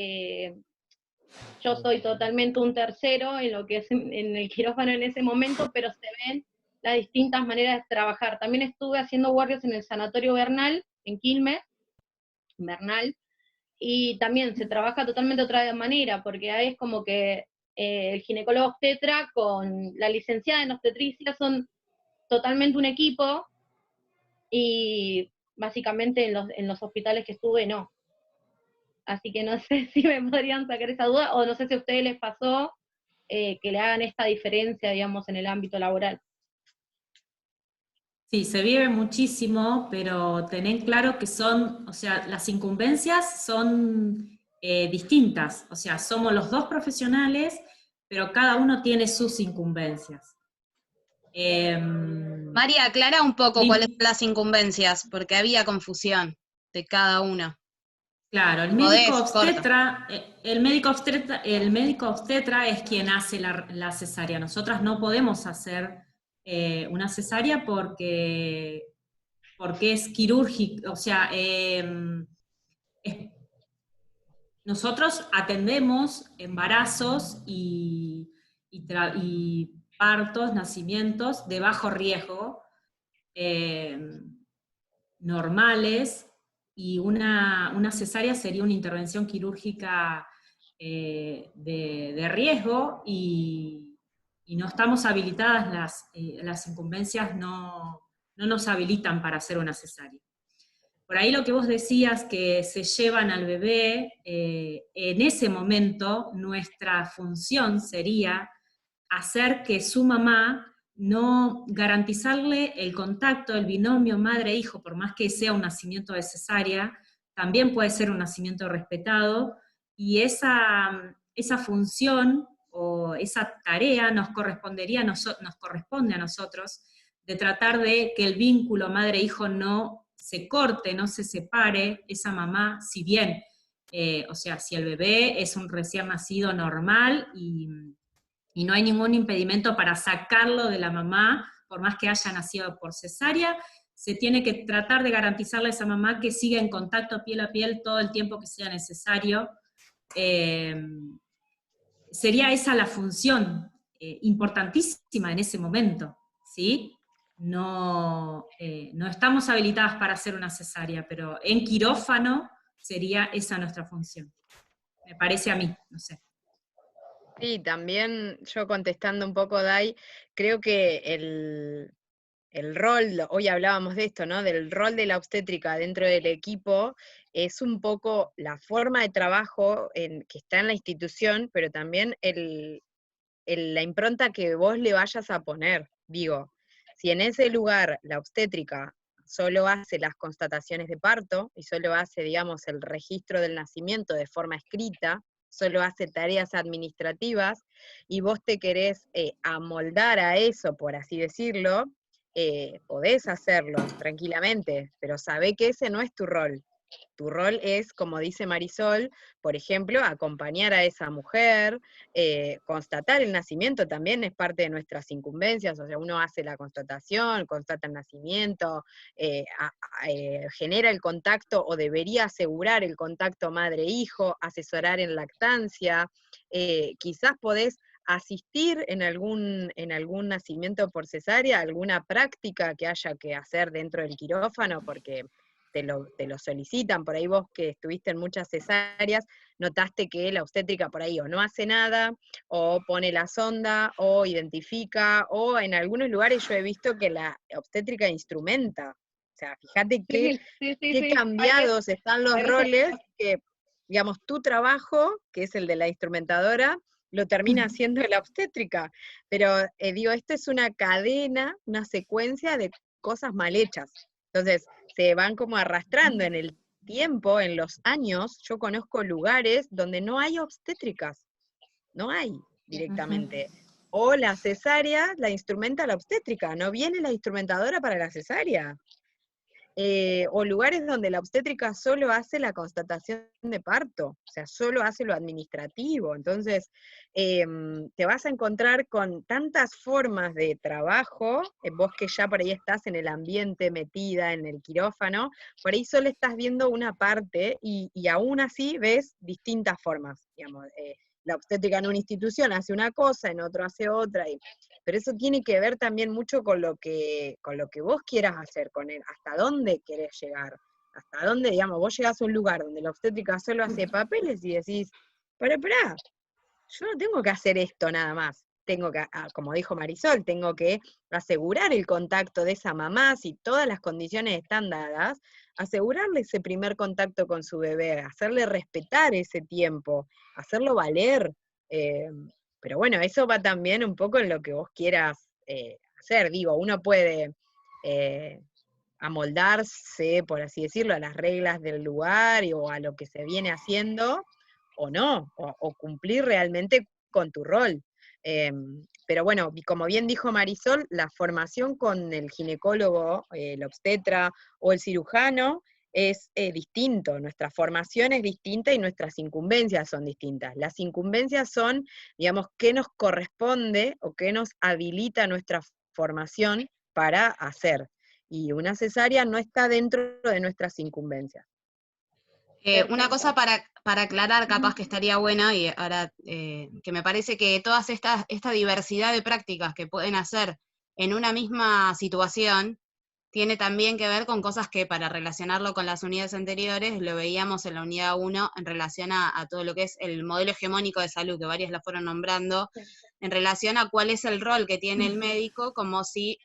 yo soy totalmente un tercero en lo que es en el quirófano en ese momento, pero se ven las distintas maneras de trabajar. También estuve haciendo guardias en el Sanatorio Bernal, en Quilmes, Bernal, y también se trabaja totalmente de otra manera, porque ahí es como que el ginecólogo obstetra con la licenciada en obstetricia son totalmente un equipo, y básicamente en los hospitales que estuve no. Así que no sé si me podrían sacar esa duda, o no sé si a ustedes les pasó que le hagan esta diferencia, digamos, en el ámbito laboral. Sí, se vive muchísimo, pero tened claro que son, o sea, las incumbencias son distintas, o sea, somos los dos profesionales, pero cada uno tiene sus incumbencias. María, aclara un poco Lim- cuáles son las incumbencias, porque había confusión de cada uno. Claro, el médico Podés, corta. obstetra, el médico obstetra es quien hace la cesárea. Nosotras no podemos hacer una cesárea porque es quirúrgico, o sea, nosotros atendemos embarazos y partos, nacimientos de bajo riesgo, normales, y una cesárea sería una intervención quirúrgica de riesgo, y no estamos habilitadas, las incumbencias no nos habilitan para hacer una cesárea. Por ahí lo que vos decías, que se llevan al bebé, en ese momento nuestra función sería hacer que su mamá, no garantizarle el contacto, el binomio madre-hijo, por más que sea un nacimiento de cesárea, también puede ser un nacimiento respetado, y esa función o esa tarea nos corresponde a nosotros, de tratar de que el vínculo madre-hijo no se corte, no se separe, esa mamá, si bien, o sea, si el bebé es un recién nacido normal y no hay ningún impedimento para sacarlo de la mamá, por más que haya nacido por cesárea, se tiene que tratar de garantizarle a esa mamá que siga en contacto piel a piel todo el tiempo que sea necesario. Sería esa la función importantísima en ese momento, ¿sí? No estamos habilitadas para hacer una cesárea, pero en quirófano sería esa nuestra función. Me parece a mí, no sé. Sí, también yo contestando un poco, Dai, creo que el rol, hoy hablábamos de esto, ¿no? Del rol de la obstétrica dentro del equipo, es un poco la forma de trabajo que está en la institución, pero también la impronta que vos le vayas a poner. Digo, si en ese lugar la obstétrica solo hace las constataciones de parto y solo hace, digamos, el registro del nacimiento de forma escrita, solo hace tareas administrativas, y vos te querés amoldar a eso, por así decirlo, podés hacerlo tranquilamente, pero sabé que ese no es tu rol. Tu rol es, como dice Marisol, por ejemplo, acompañar a esa mujer, constatar el nacimiento también es parte de nuestras incumbencias, o sea, uno hace la constatación, constata el nacimiento, genera el contacto o debería asegurar el contacto madre-hijo, asesorar en lactancia, quizás podés asistir en algún nacimiento por cesárea, alguna práctica que haya que hacer dentro del quirófano, porque te lo solicitan. Por ahí vos que estuviste en muchas cesáreas, notaste que la obstétrica por ahí o no hace nada, o pone la sonda, o identifica, o en algunos lugares yo he visto que la obstétrica instrumenta. O sea, fíjate qué cambiados están los roles, que, digamos, tu trabajo, que es el de la instrumentadora, lo termina haciendo la obstétrica. Pero digo, esto es una cadena, una secuencia de cosas mal hechas. Entonces, se van como arrastrando en el tiempo, en los años. Yo conozco lugares donde no hay obstétricas, no hay directamente. O la cesárea la instrumenta la obstétrica, no viene la instrumentadora para la cesárea. O lugares donde la obstétrica solo hace la constatación de parto, o sea, solo hace lo administrativo. Entonces, te vas a encontrar con tantas formas de trabajo, vos que ya por ahí estás en el ambiente metida, en el quirófano, por ahí solo estás viendo una parte y aún así ves distintas formas, digamos. la obstétrica en una institución hace una cosa, en otro hace otra, pero eso tiene que ver también mucho con lo que vos quieras hacer, con él, hasta dónde querés llegar, hasta dónde, digamos, vos llegás a un lugar donde la obstétrica solo hace papeles y decís, pero esperá, yo no tengo que hacer esto nada más, tengo que, como dijo Marisol, tengo que asegurar el contacto de esa mamá, si todas las condiciones están dadas, asegurarle ese primer contacto con su bebé, hacerle respetar ese tiempo, hacerlo valer, pero bueno, eso va también un poco en lo que vos quieras hacer, digo, uno puede amoldarse, por así decirlo, a las reglas del lugar o a lo que se viene haciendo, o no, o cumplir realmente con tu rol. Pero bueno, como bien dijo Marisol, la formación con el ginecólogo, el obstetra o el cirujano es distinto, nuestra formación es distinta y nuestras incumbencias son distintas. Las incumbencias son, digamos, qué nos corresponde o qué nos habilita nuestra formación para hacer. Y una cesárea no está dentro de nuestras incumbencias. Una cosa para aclarar, capaz que estaría buena, y ahora que me parece que toda esta diversidad de prácticas que pueden hacer en una misma situación, tiene también que ver con cosas que, para relacionarlo con las unidades anteriores, lo veíamos en la unidad 1 en relación a todo lo que es el modelo hegemónico de salud, que varias la fueron nombrando, en relación a cuál es el rol que tiene el médico, como si,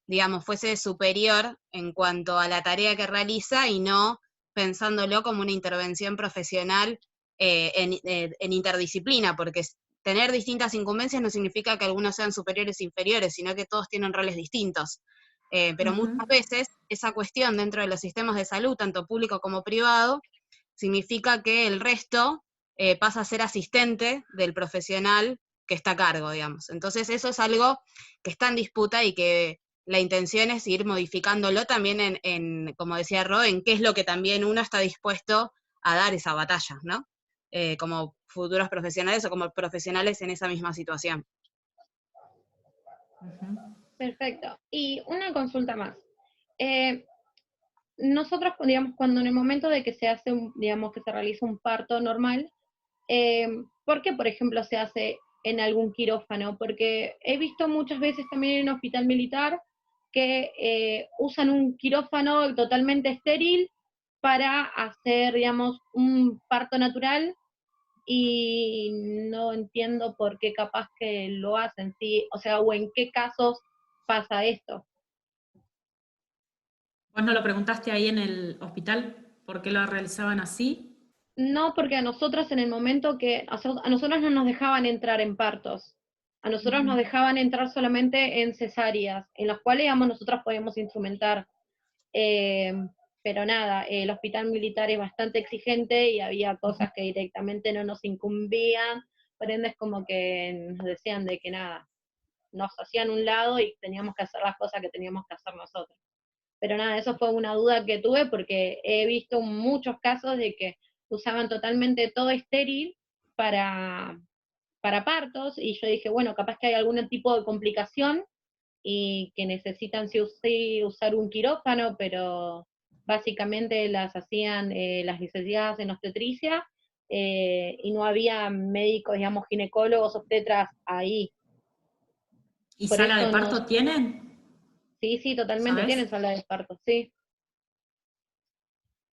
digamos, fuese superior en cuanto a la tarea que realiza y no pensándolo como una intervención profesional en interdisciplina, porque tener distintas incumbencias no significa que algunos sean superiores e inferiores, sino que todos tienen roles distintos. Pero muchas veces esa cuestión dentro de los sistemas de salud, tanto público como privado, significa que el resto pasa a ser asistente del profesional que está a cargo, digamos. Entonces eso es algo que está en disputa y que la intención es ir modificándolo también como decía Ro, en qué es lo que también uno está dispuesto a dar esa batalla, ¿no? Como futuros profesionales o como profesionales en esa misma situación. Perfecto. Y una consulta más. Nosotros, digamos, cuando en el momento de que se hace, digamos, que se realiza un parto normal, ¿por qué, por ejemplo, se hace en algún quirófano? Porque he visto muchas veces también en un hospital militar que usan un quirófano totalmente estéril para hacer, digamos, un parto natural, y no entiendo por qué capaz que lo hacen, ¿sí? O sea, o en qué casos pasa esto. ¿Vos no lo preguntaste ahí en el hospital por qué lo realizaban así? No, porque a nosotros en el momento que, a nosotros no nos dejaban entrar en partos, a nosotros nos dejaban entrar solamente en cesáreas, en las cuales, digamos, nosotros podíamos instrumentar. Pero nada, el hospital militar es bastante exigente y había cosas que directamente no nos incumbían, por ende es como que nos decían de que nada, nos hacían un lado y teníamos que hacer las cosas que teníamos que hacer nosotros. Pero nada, eso fue una duda que tuve porque he visto muchos casos de que usaban totalmente todo estéril para partos, y yo dije, bueno, capaz que hay algún tipo de complicación y que necesitan sí usar un quirófano, pero básicamente las hacían las licenciadas en obstetricia, y no había médicos, digamos, ginecólogos, obstetras ahí. ¿Y Por sala de eso parto tienen? sí, totalmente ¿Sabes? tienen sala de parto, sí.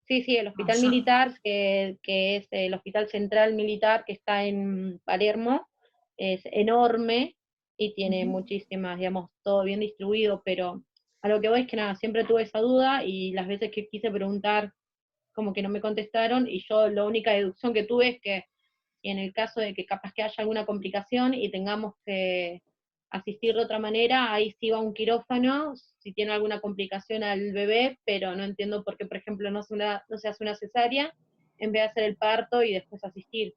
Sí, el hospital yo- militar, que es el Hospital Central Militar que está en Palermo, es enorme y tiene muchísimas, digamos, todo bien distribuido, pero a lo que voy es que nada, siempre tuve esa duda y las veces que quise preguntar como que no me contestaron, y yo la única deducción que tuve es que en el caso de que capaz que haya alguna complicación y tengamos que asistir de otra manera, ahí sí va un quirófano, si tiene alguna complicación al bebé, pero no entiendo por qué, por ejemplo, no se hace una cesárea en vez de hacer el parto y después asistir.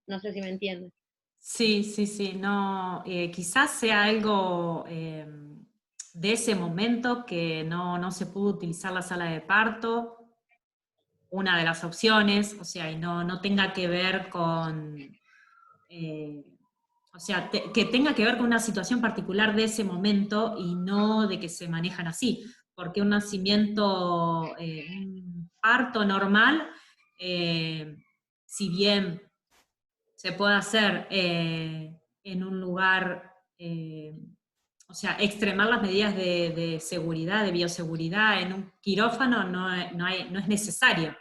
No sé si me entiendes. Sí, no, quizás sea algo de ese momento que no se pudo utilizar la sala de parto, una de las opciones, o sea, y no tenga que ver con, o sea, que tenga que ver con una situación particular de ese momento y no de que se manejan así, porque un nacimiento, un parto normal, si bien se puede hacer en un lugar, o sea, extremar las medidas de seguridad, de bioseguridad en un quirófano no es necesario.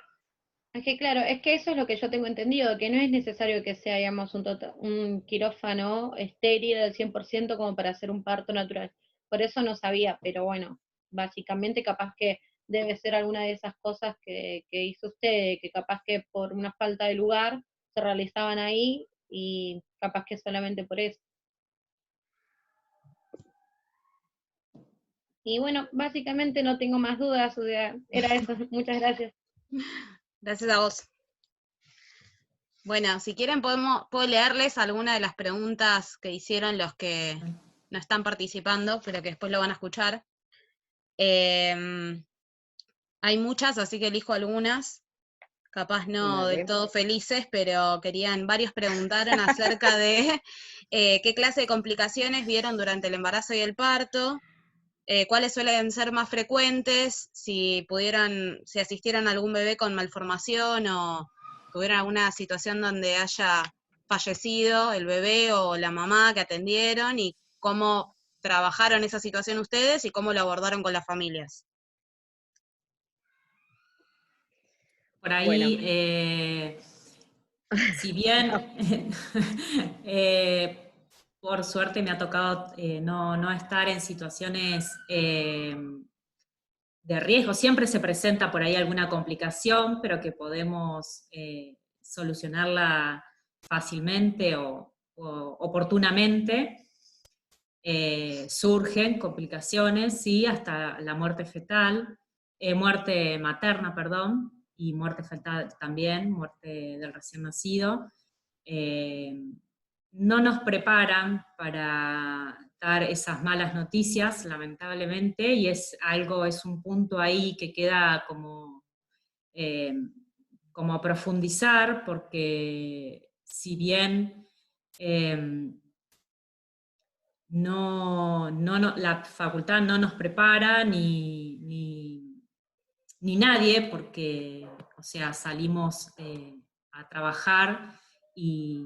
Es que claro, es que eso es lo que yo tengo entendido, que no es necesario que sea, digamos, un quirófano estéril al 100% como para hacer un parto natural. Por eso no sabía, pero bueno, básicamente capaz que debe ser alguna de esas cosas que hizo usted, que capaz que por una falta de lugar se realizaban ahí y capaz que solamente por eso. Y bueno, básicamente no tengo más dudas, o sea, era eso. Muchas gracias. Gracias a vos. Bueno, si quieren puedo leerles alguna de las preguntas que hicieron los que no están participando, pero que después lo van a escuchar. Hay muchas, así que elijo algunas. Capaz no Dale. del todo felices, pero varios preguntaron acerca de qué clase de complicaciones vieron durante el embarazo y el parto, cuáles suelen ser más frecuentes, si asistieron a algún bebé con malformación o tuvieron alguna situación donde haya fallecido el bebé o la mamá que atendieron, y cómo trabajaron esa situación ustedes y cómo lo abordaron con las familias. Por ahí, Bueno. si bien por suerte me ha tocado no estar en situaciones de riesgo, siempre se presenta por ahí alguna complicación, pero que podemos solucionarla fácilmente o oportunamente. Surgen complicaciones, sí, hasta la muerte fetal, muerte materna, perdón, y muerte fetal también, muerte del recién nacido. No nos preparan para dar esas malas noticias, lamentablemente, y es un punto ahí que queda como a profundizar, porque si bien la facultad no nos prepara, ni nadie, porque, o sea, salimos a trabajar y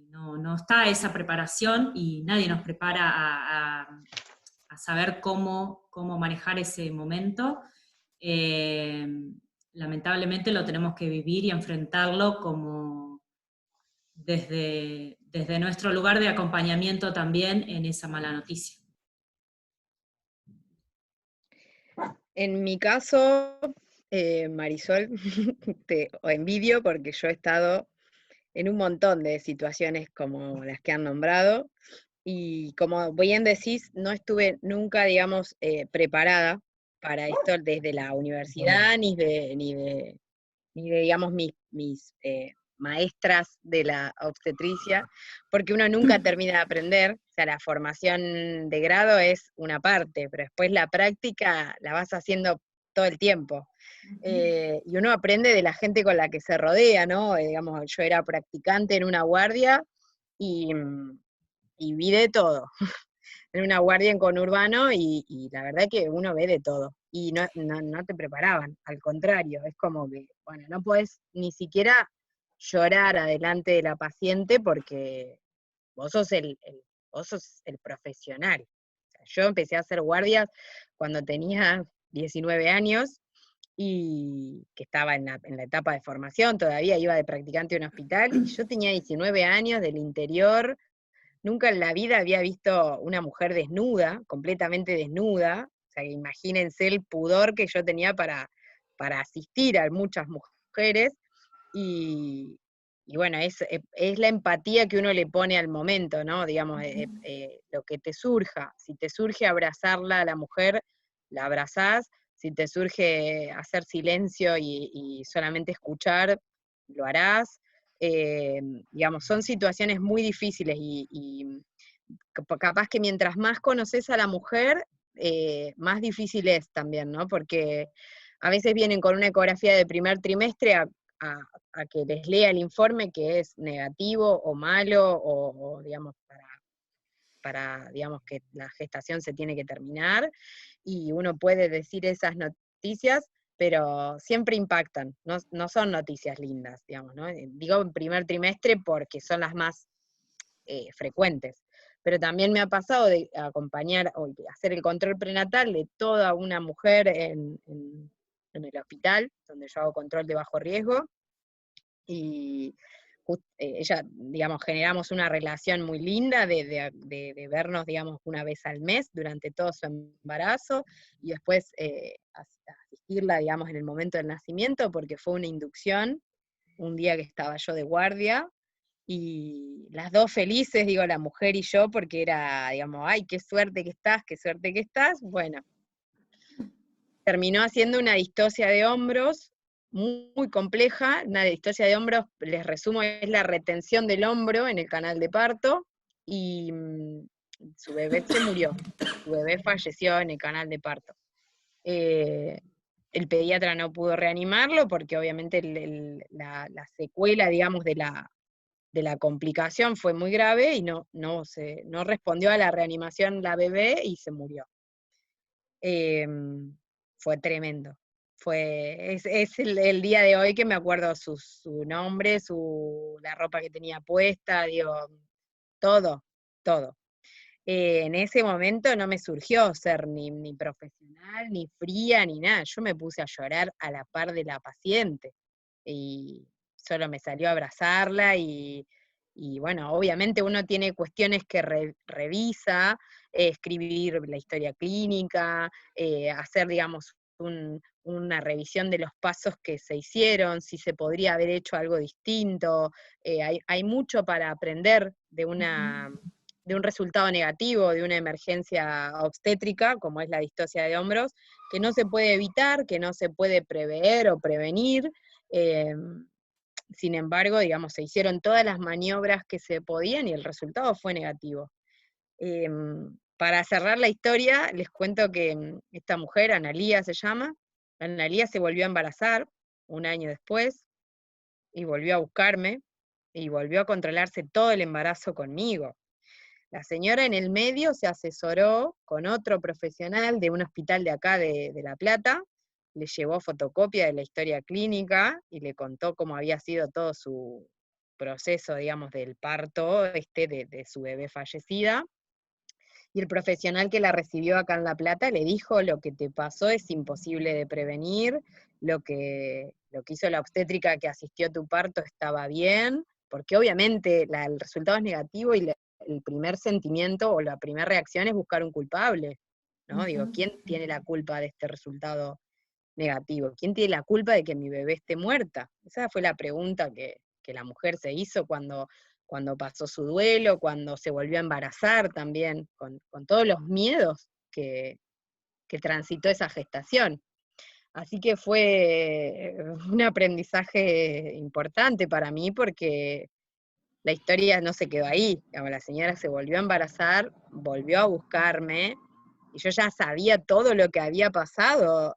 no está esa preparación y nadie nos prepara a saber cómo manejar ese momento. Lamentablemente lo tenemos que vivir y enfrentarlo como desde nuestro lugar de acompañamiento también en esa mala noticia. En mi caso, Marisol, te envidio porque yo he estado en un montón de situaciones como las que han nombrado, y como bien decís, no estuve nunca, digamos, preparada para esto desde la universidad, ni de digamos, mis maestras de la obstetricia, porque uno nunca termina de aprender. O sea, la formación de grado es una parte, pero después la práctica la vas haciendo todo el tiempo. Y uno aprende de la gente con la que se rodea, ¿no? Digamos, yo era practicante en una guardia y vi de todo. En una guardia en conurbano, y la verdad que uno ve de todo. Y no te preparaban, al contrario, es como que, bueno, no podés ni siquiera llorar adelante de la paciente porque vos sos vos sos el profesional. O sea, yo empecé a hacer guardias cuando tenía 19 años, y que estaba en la etapa de formación, todavía iba de practicante a un hospital, y yo tenía 19 años, del interior. Nunca en la vida había visto una mujer desnuda, completamente desnuda. O sea, que imagínense el pudor que yo tenía para asistir a muchas mujeres. Y bueno, es la empatía que uno le pone al momento, ¿no? Digamos, lo que te surja. Si te surge abrazarla a la mujer, la abrazás. Si te surge hacer silencio y solamente escuchar, lo harás. Digamos, son situaciones muy difíciles, y capaz que mientras más conoces a la mujer, más difícil es también, ¿no? Porque a veces vienen con una ecografía de primer trimestre a que les lea el informe que es negativo o malo, o digamos, para digamos que la gestación se tiene que terminar, y uno puede decir esas noticias, pero siempre impactan, no son noticias lindas, digamos, ¿no? Digo en primer trimestre porque son las más frecuentes, pero también me ha pasado de acompañar o de hacer el control prenatal de toda una mujer en el hospital, donde yo hago control de bajo riesgo, y ella, digamos, generamos una relación muy linda de vernos, digamos, una vez al mes durante todo su embarazo, y después asistirla, digamos, en el momento del nacimiento, porque fue una inducción, un día que estaba yo de guardia, y las dos felices, digo, la mujer y yo, porque era, digamos, ay, qué suerte que estás, qué suerte que estás. Bueno, terminó haciendo una distocia de hombros muy, muy compleja. Una distocia de hombros, les resumo, es la retención del hombro en el canal de parto, y su bebé se murió, su bebé falleció en el canal de parto. El pediatra no pudo reanimarlo porque obviamente la secuela, digamos, de la complicación fue muy grave y no respondió a la reanimación la bebé y se murió. Fue tremendo. Es el día de hoy que me acuerdo su nombre, la ropa que tenía puesta, digo, todo. En ese momento no me surgió ser ni profesional, ni fría, ni nada. Yo me puse a llorar a la par de la paciente. Y solo me salió a abrazarla y bueno, obviamente uno tiene cuestiones que revisa, escribir la historia clínica, hacer, digamos, una revisión de los pasos que se hicieron, si se podría haber hecho algo distinto. Hay mucho para aprender de un resultado negativo, de una emergencia obstétrica, como es la distocia de hombros, que no se puede evitar, que no se puede prever o prevenir. Sin embargo, digamos, se hicieron todas las maniobras que se podían y el resultado fue negativo. Para cerrar la historia, les cuento que esta mujer, Analía se llama, Analía se volvió a embarazar un año después, y volvió a buscarme, y volvió a controlarse todo el embarazo conmigo. La señora en el medio se asesoró con otro profesional de un hospital de acá de La Plata, le llevó fotocopia de la historia clínica y le contó cómo había sido todo su proceso, digamos, del parto de su bebé fallecida. Y el profesional que la recibió acá en La Plata le dijo: lo que te pasó es imposible de prevenir, lo que hizo la obstétrica que asistió a tu parto estaba bien, porque obviamente el resultado es negativo y el primer sentimiento o la primera reacción es buscar un culpable, ¿no? Digo, ¿quién tiene la culpa de este resultado negativo? ¿Quién tiene la culpa de que mi bebé esté muerta? Esa fue la pregunta que la mujer se hizo cuando pasó su duelo, cuando se volvió a embarazar también, con todos los miedos que transitó esa gestación. Así que fue un aprendizaje importante para mí, porque la historia no se quedó ahí. Digamos, la señora se volvió a embarazar, volvió a buscarme, y yo ya sabía todo lo que había pasado,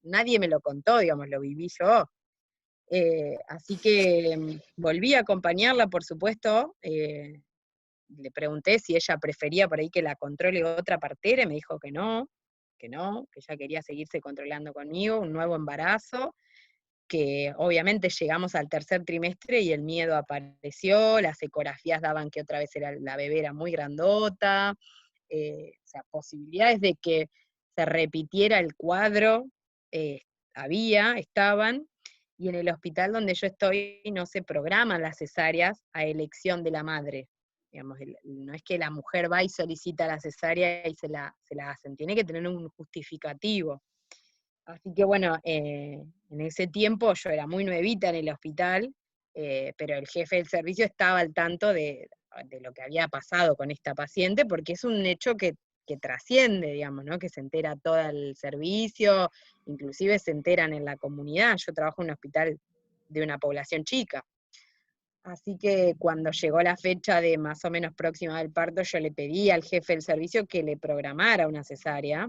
nadie me lo contó, digamos, lo viví yo. Así que volví a acompañarla, por supuesto. Le pregunté si ella prefería por ahí que la controle otra partera, y me dijo que no, que ella quería seguirse controlando conmigo, un nuevo embarazo, que obviamente llegamos al tercer trimestre y el miedo apareció, las ecografías daban que otra vez la bebé era muy grandota, o sea, posibilidades de que se repitiera el cuadro estaban, y en el hospital donde yo estoy no se programan las cesáreas a elección de la madre. Digamos, no es que la mujer va y solicita la cesárea y se la hacen, tiene que tener un justificativo. Así que bueno, en ese tiempo yo era muy nuevita en el hospital, pero el jefe del servicio estaba al tanto de lo que había pasado con esta paciente, porque es un hecho que trasciende, digamos, ¿no? Que se entera todo el servicio, inclusive se enteran en la comunidad. Yo trabajo en un hospital de una población chica. Así que cuando llegó la fecha de más o menos próxima del parto, yo le pedí al jefe del servicio que le programara una cesárea,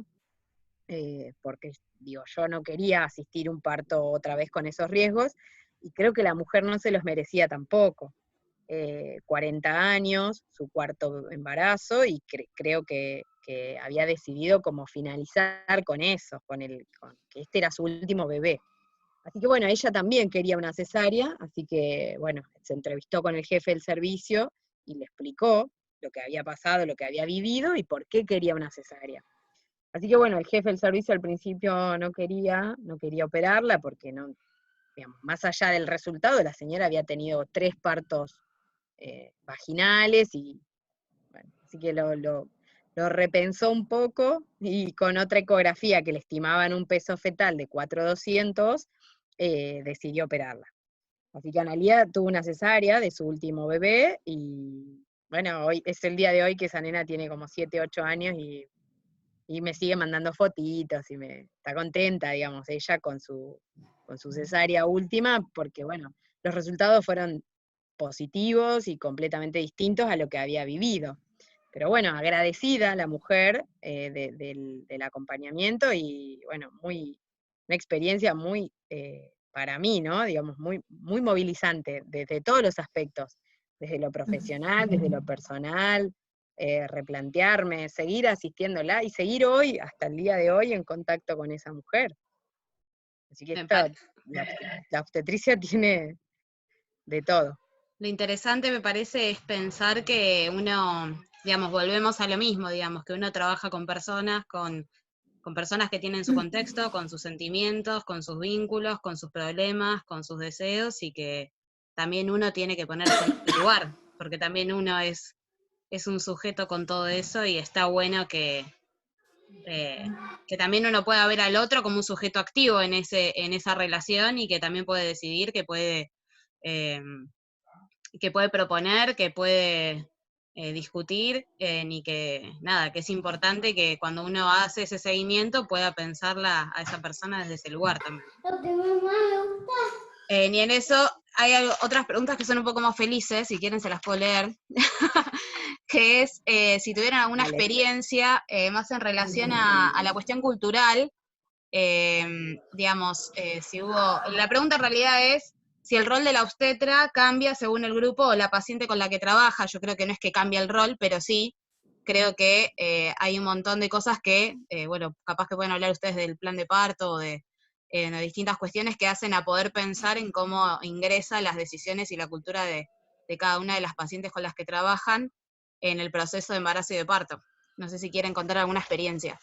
porque digo, yo no quería asistir a un parto otra vez con esos riesgos, y creo que la mujer no se los merecía tampoco. 40 años, su cuarto embarazo, y creo que porque había decidido como finalizar con eso, con que este era su último bebé. Así que bueno, ella también quería una cesárea, así que bueno, se entrevistó con el jefe del servicio y le explicó lo que había pasado, lo que había vivido y por qué quería una cesárea. Así que bueno, el jefe del servicio al principio no quería operarla porque no, digamos, más allá del resultado, la señora había tenido 3 partos vaginales y bueno, así que lo repensó un poco y con otra ecografía que le estimaban un peso fetal de 4.200, decidió operarla. Así que Analía tuvo una cesárea de su último bebé y bueno, hoy es el día de hoy que esa nena tiene como 7, 8 años y me sigue mandando fotitos y está contenta, digamos, ella con su cesárea última, porque bueno, los resultados fueron positivos y completamente distintos a lo que había vivido. Pero bueno, agradecida la mujer del acompañamiento y bueno, una experiencia muy, para mí, ¿no? Digamos, muy, muy movilizante desde todos los aspectos, desde lo profesional, desde lo personal, replantearme, seguir asistiéndola y seguir hoy, hasta el día de hoy, en contacto con esa mujer. Así que la obstetricia tiene de todo. Lo interesante me parece es pensar que uno, digamos, volvemos a lo mismo, digamos, que uno trabaja con personas, con personas que tienen su contexto, con sus sentimientos, con sus vínculos, con sus problemas, con sus deseos, y que también uno tiene que ponerse en este lugar, porque también uno es un sujeto con todo eso, y está bueno que también uno pueda ver al otro como un sujeto activo en esa relación, y que también puede decidir, eh, que puede proponer, que puede discutir, y que nada, que es importante que cuando uno hace ese seguimiento pueda pensarla a esa persona desde ese lugar también. Y en eso hay otras preguntas que son un poco más felices, si quieren se las puedo leer, que es si tuvieran alguna experiencia más en relación a la cuestión cultural, digamos, si hubo, la pregunta en realidad es si el rol de la obstetra cambia según el grupo o la paciente con la que trabaja. Yo creo que no es que cambie el rol, pero sí creo que hay un montón de cosas que, bueno, capaz que pueden hablar ustedes del plan de parto o de distintas cuestiones que hacen a poder pensar en cómo ingresa las decisiones y la cultura de cada una de las pacientes con las que trabajan en el proceso de embarazo y de parto. No sé si quieren contar alguna experiencia.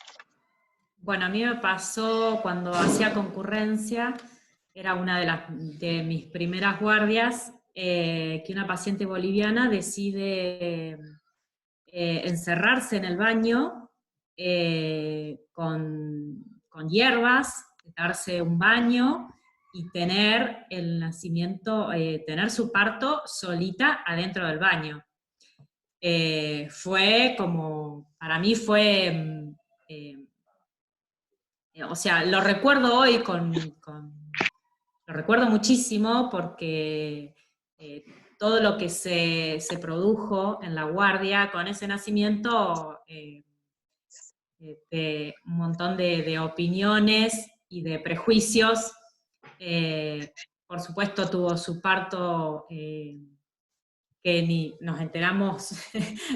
Bueno, a mí me pasó cuando hacía concurrencia, era una de mis primeras guardias, que una paciente boliviana decide encerrarse en el baño con hierbas, darse un baño y tener el nacimiento, tener su parto solita adentro del baño. Fue como, para mí fue... o sea, lo recuerdo hoy lo recuerdo muchísimo porque todo lo que se produjo en la guardia con ese nacimiento, de un montón de opiniones y de prejuicios, por supuesto tuvo su parto, que ni nos enteramos,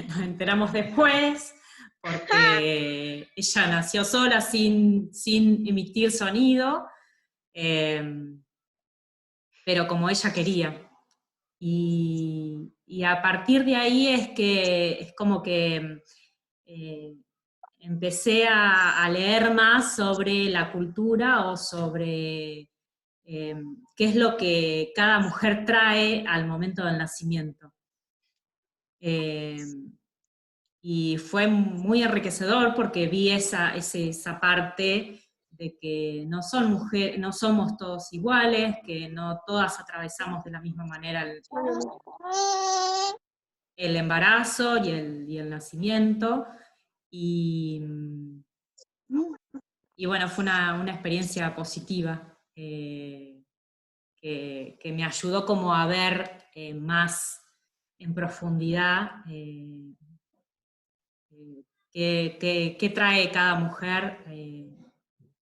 nos enteramos después, porque ella nació sola sin emitir sonido, pero como ella quería. Y a partir de ahí es como que empecé a leer más sobre la cultura o sobre qué es lo que cada mujer trae al momento del nacimiento. Y fue muy enriquecedor porque vi esa parte de que no somos todos iguales, que no todas atravesamos de la misma manera el embarazo y el nacimiento. Y bueno, fue una experiencia positiva, que me ayudó como a ver más en profundidad qué trae cada mujer,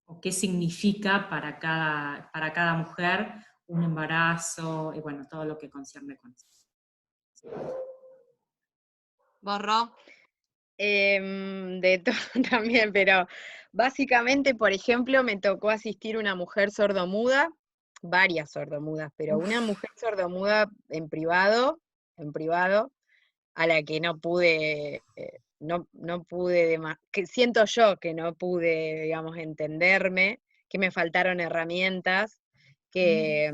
o qué significa para cada mujer un embarazo, y bueno, todo lo que concierne con eso. ¿Vos, Ro? De todo también, pero básicamente, por ejemplo, me tocó asistir una mujer sordomuda, varias sordomudas, pero una mujer sordomuda en privado, a la que no pude, no pude, que siento yo que no pude, digamos, entenderme, que me faltaron herramientas, que,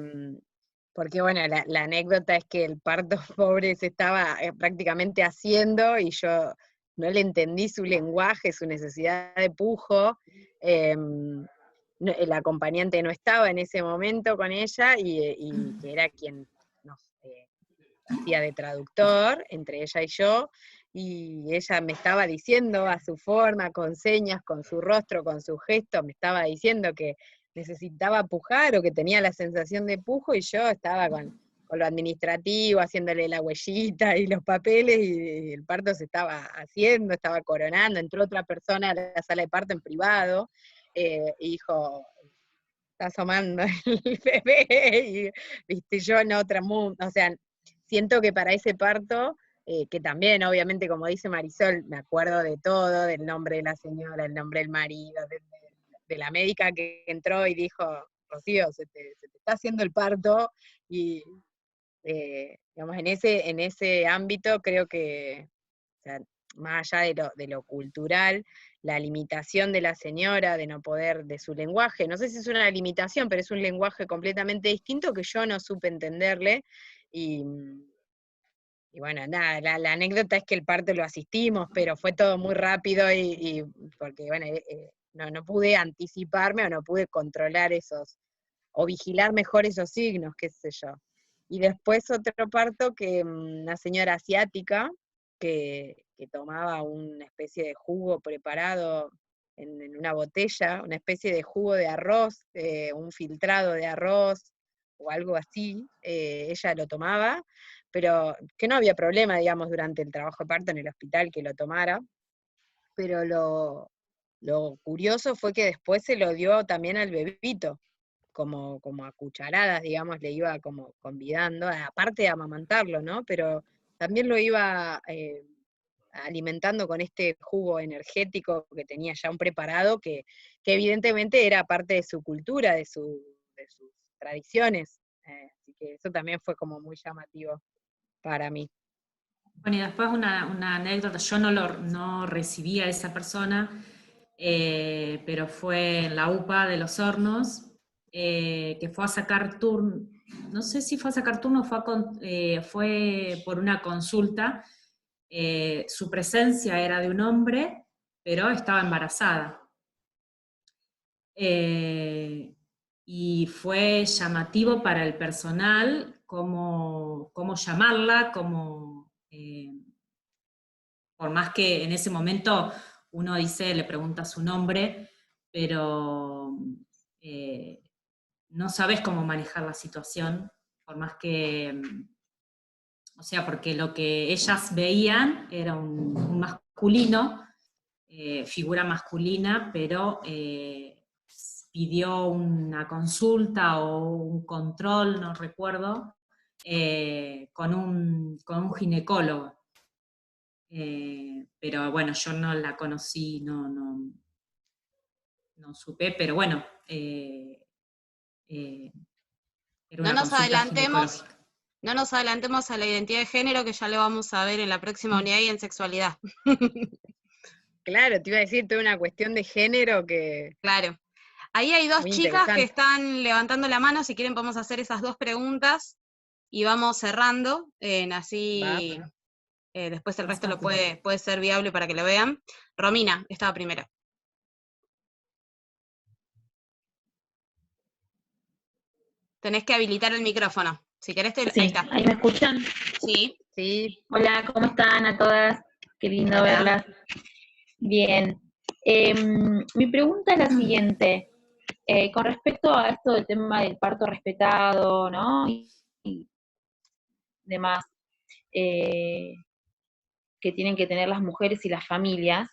porque bueno, la anécdota es que el parto pobre se estaba prácticamente haciendo y yo no le entendí su lenguaje, su necesidad de pujo. El acompañante no estaba en ese momento con ella y que era quien nos hacía de traductor entre ella y yo, y ella me estaba diciendo a su forma, con señas, con su rostro, con su gesto, me estaba diciendo que necesitaba pujar o que tenía la sensación de pujo, y yo estaba con lo administrativo, haciéndole la huellita y los papeles, y el parto se estaba haciendo, estaba coronando, entró otra persona a la sala de parto en privado, y dijo, está asomando el bebé, y viste, yo en otra mundo, o sea, siento que para ese parto, que también obviamente como dice Marisol, me acuerdo de todo, del nombre de la señora, el nombre del marido, de la médica que entró y dijo, Rocío, se te está haciendo el parto, y digamos, en ese ámbito creo que, o sea, más allá de lo cultural, la limitación de la señora de no poder, de su lenguaje, no sé si es una limitación, pero es un lenguaje completamente distinto que yo no supe entenderle, y bueno, nada, la anécdota es que el parto lo asistimos, pero fue todo muy rápido y porque, bueno, no pude anticiparme o no pude controlar esos, o vigilar mejor esos signos, qué sé yo. Y después otro parto que una señora asiática que tomaba una especie de jugo preparado en una botella, una especie de jugo de arroz, un filtrado de arroz o algo así, ella lo tomaba, pero que no había problema, digamos, durante el trabajo de parto en el hospital que lo tomara, pero lo curioso fue que después se lo dio también al bebito, como a cucharadas, digamos, le iba como convidando, aparte de amamantarlo, ¿no? Pero también lo iba alimentando con este jugo energético que tenía ya un preparado, que evidentemente era parte de su cultura, de sus tradiciones. Así que eso también fue como muy llamativo para mí. Bueno, y después una anécdota, yo no recibí a esa persona, pero fue en la UPA de Los Hornos, que fue a sacar turno, no sé si fue a sacar turno o fue por una consulta. Su presencia era de un hombre, pero estaba embarazada. Y fue llamativo para el personal cómo llamarla, por más que en ese momento uno le pregunta su nombre, pero no sabes cómo manejar la situación, por más que, o sea, porque lo que ellas veían era un masculino, figura masculina, pero pidió una consulta o un control, no recuerdo, con un ginecólogo. Pero bueno, yo no la conocí, no supe, pero bueno, era una consulta ginecológica. No nos adelantemos a la identidad de género, que ya lo vamos a ver en la próxima unidad y en sexualidad. Claro, te iba a decir, toda una cuestión de género que... Claro. Ahí hay dos muy chicas que interesante. están levantando la mano, si quieren podemos hacer esas dos preguntas y vamos cerrando, así después el resto lo puede ser viable para que lo vean. Romina, estaba primero. Tenés que habilitar el micrófono. Si querés, Sí, ahí está. ¿ahí me escuchan? Sí. Sí. Hola, ¿cómo están a todas? Qué lindo Hola. verlas. Bien. Mi pregunta es la siguiente. Con respecto a esto del tema del parto respetado, ¿no? Y demás que tienen que tener las mujeres y las familias,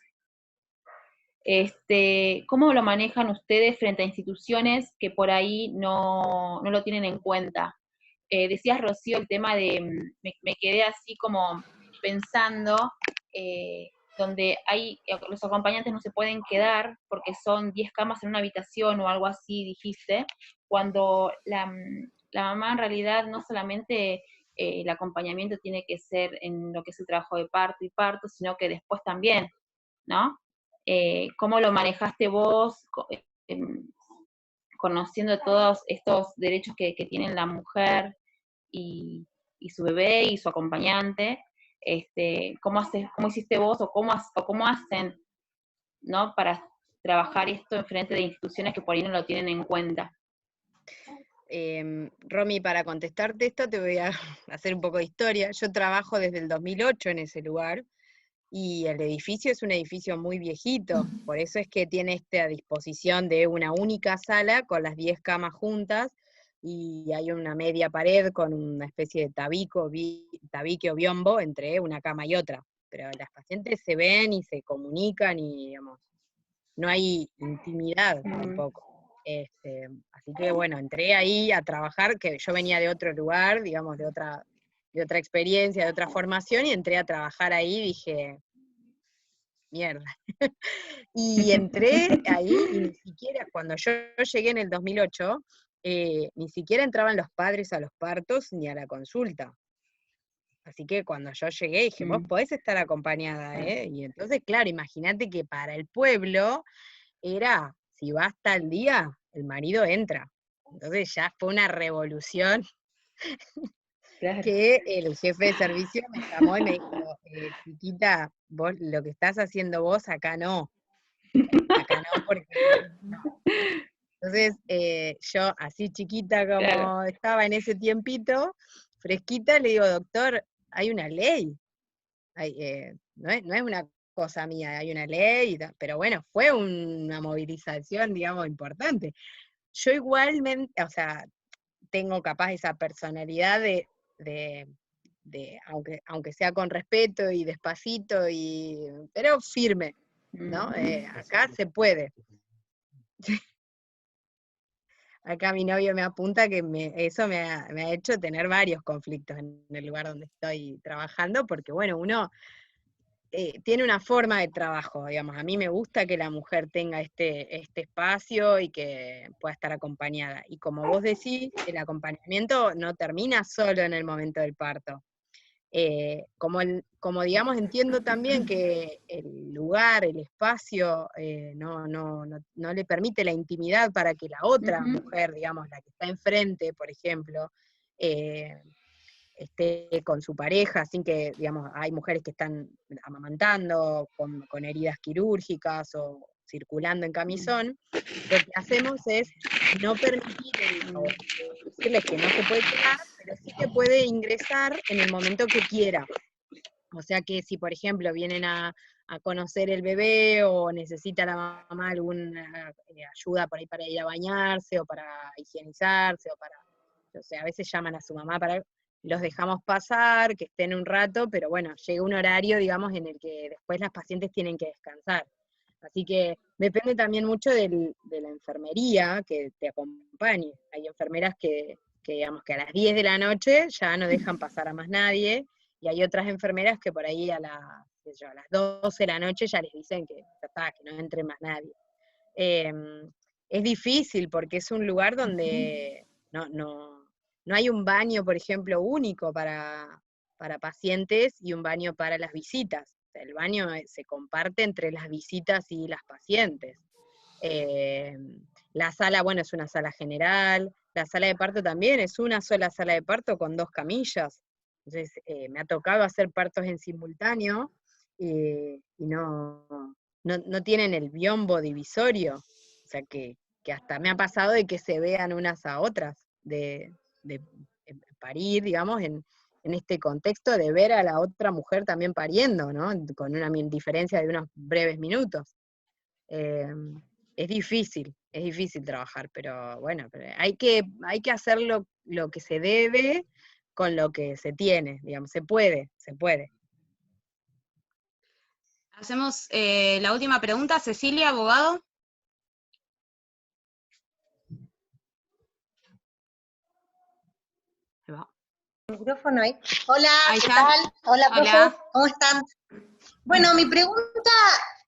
¿cómo lo manejan ustedes frente a instituciones que por ahí no lo tienen en cuenta? Decías, Rocío, el tema de, me quedé así como pensando, donde los acompañantes no se pueden quedar porque son 10 camas en una habitación o algo así, dijiste, cuando la mamá en realidad no solamente el acompañamiento tiene que ser en lo que es el trabajo de parto y parto, sino que después también, ¿no? ¿Cómo lo manejaste vos, conociendo todos estos derechos que tiene la mujer y su bebé y su acompañante? ¿Cómo hiciste vos o cómo hacen, ¿no? Para trabajar esto en frente de instituciones que por ahí no lo tienen en cuenta. Romy, para contestarte esto te voy a hacer un poco de historia. Yo trabajo desde el 2008 en ese lugar, y el edificio es un edificio muy viejito, por eso es que tiene esta disposición de una única sala con las 10 camas juntas, y hay una media pared con una especie de tabique o biombo entre una cama y otra. Pero las pacientes se ven y se comunican y, digamos, no hay intimidad tampoco. Así que bueno, entré ahí a trabajar, que yo venía de otro lugar, digamos, de otra experiencia, de otra formación, y entré a trabajar ahí y dije, mierda. Y entré ahí y ni siquiera, cuando yo llegué en el 2008, ni siquiera entraban los padres a los partos ni a la consulta. Así que cuando yo llegué dije, vos podés estar acompañada, ¿eh? Y entonces, claro, imagínate que para el pueblo era, si va hasta el día, el marido entra. Entonces ya fue una revolución. Claro. Que el jefe de servicio me llamó y me dijo, chiquita, vos lo que estás haciendo vos acá no. Acá no, porque no. Entonces, yo así chiquita como claro. Estaba en ese tiempito, fresquita, le digo, doctor, hay una ley. No es una cosa mía, hay una ley, pero bueno, fue una movilización, digamos, importante. Yo igualmente, o sea, tengo capaz esa personalidad de aunque sea con respeto y despacito, pero firme, ¿no? Acá se puede. Acá mi novio me apunta que eso me ha hecho tener varios conflictos en el lugar donde estoy trabajando, porque bueno, uno tiene una forma de trabajo, digamos. A mí me gusta que la mujer tenga este espacio y que pueda estar acompañada. Y como vos decís, el acompañamiento no termina solo en el momento del parto. Como digamos, entiendo también que el lugar, el espacio, no le permite la intimidad para que la otra mujer, digamos, la que está enfrente, por ejemplo, esté con su pareja, sin que, digamos, hay mujeres que están amamantando, con heridas quirúrgicas o circulando en camisón. Lo que hacemos es no permitir o decirles que no se puede quedar, pero sí que puede ingresar en el momento que quiera. O sea que si, por ejemplo, vienen a conocer el bebé o necesita la mamá alguna ayuda por ahí para ir a bañarse o para higienizarse o para, o sea, a veces llaman a su mamá para... Los dejamos pasar, que estén un rato, pero bueno, llega un horario, digamos, en el que después las pacientes tienen que descansar. Así que depende también mucho de la enfermería que te acompañe. Hay enfermeras que digamos que a las 10 de la noche ya no dejan pasar a más nadie, y hay otras enfermeras que por ahí a las 12 de la noche ya les dicen que ya está, que no entre más nadie. Es difícil porque es un lugar donde no hay un baño, por ejemplo, único para pacientes y un baño para las visitas. O sea, el baño se comparte entre las visitas y las pacientes. La sala, bueno, es una sala general. La sala de parto también es una sola sala de parto con 2 camillas. Entonces, me ha tocado hacer partos en simultáneo y no tienen el biombo divisorio. O sea, que hasta me ha pasado de que se vean unas a otras, de parir, digamos, en este contexto de ver a la otra mujer también pariendo, ¿no? Con una diferencia de unos breves minutos. Es difícil trabajar, pero bueno, hay que hacer lo que se debe con lo que se tiene, digamos, se puede. Hacemos la última pregunta, Cecilia, abogado. Micrófono ahí. Hola, ahí ¿qué está. tal? Hola, profe, ¿cómo están? Bueno, mi pregunta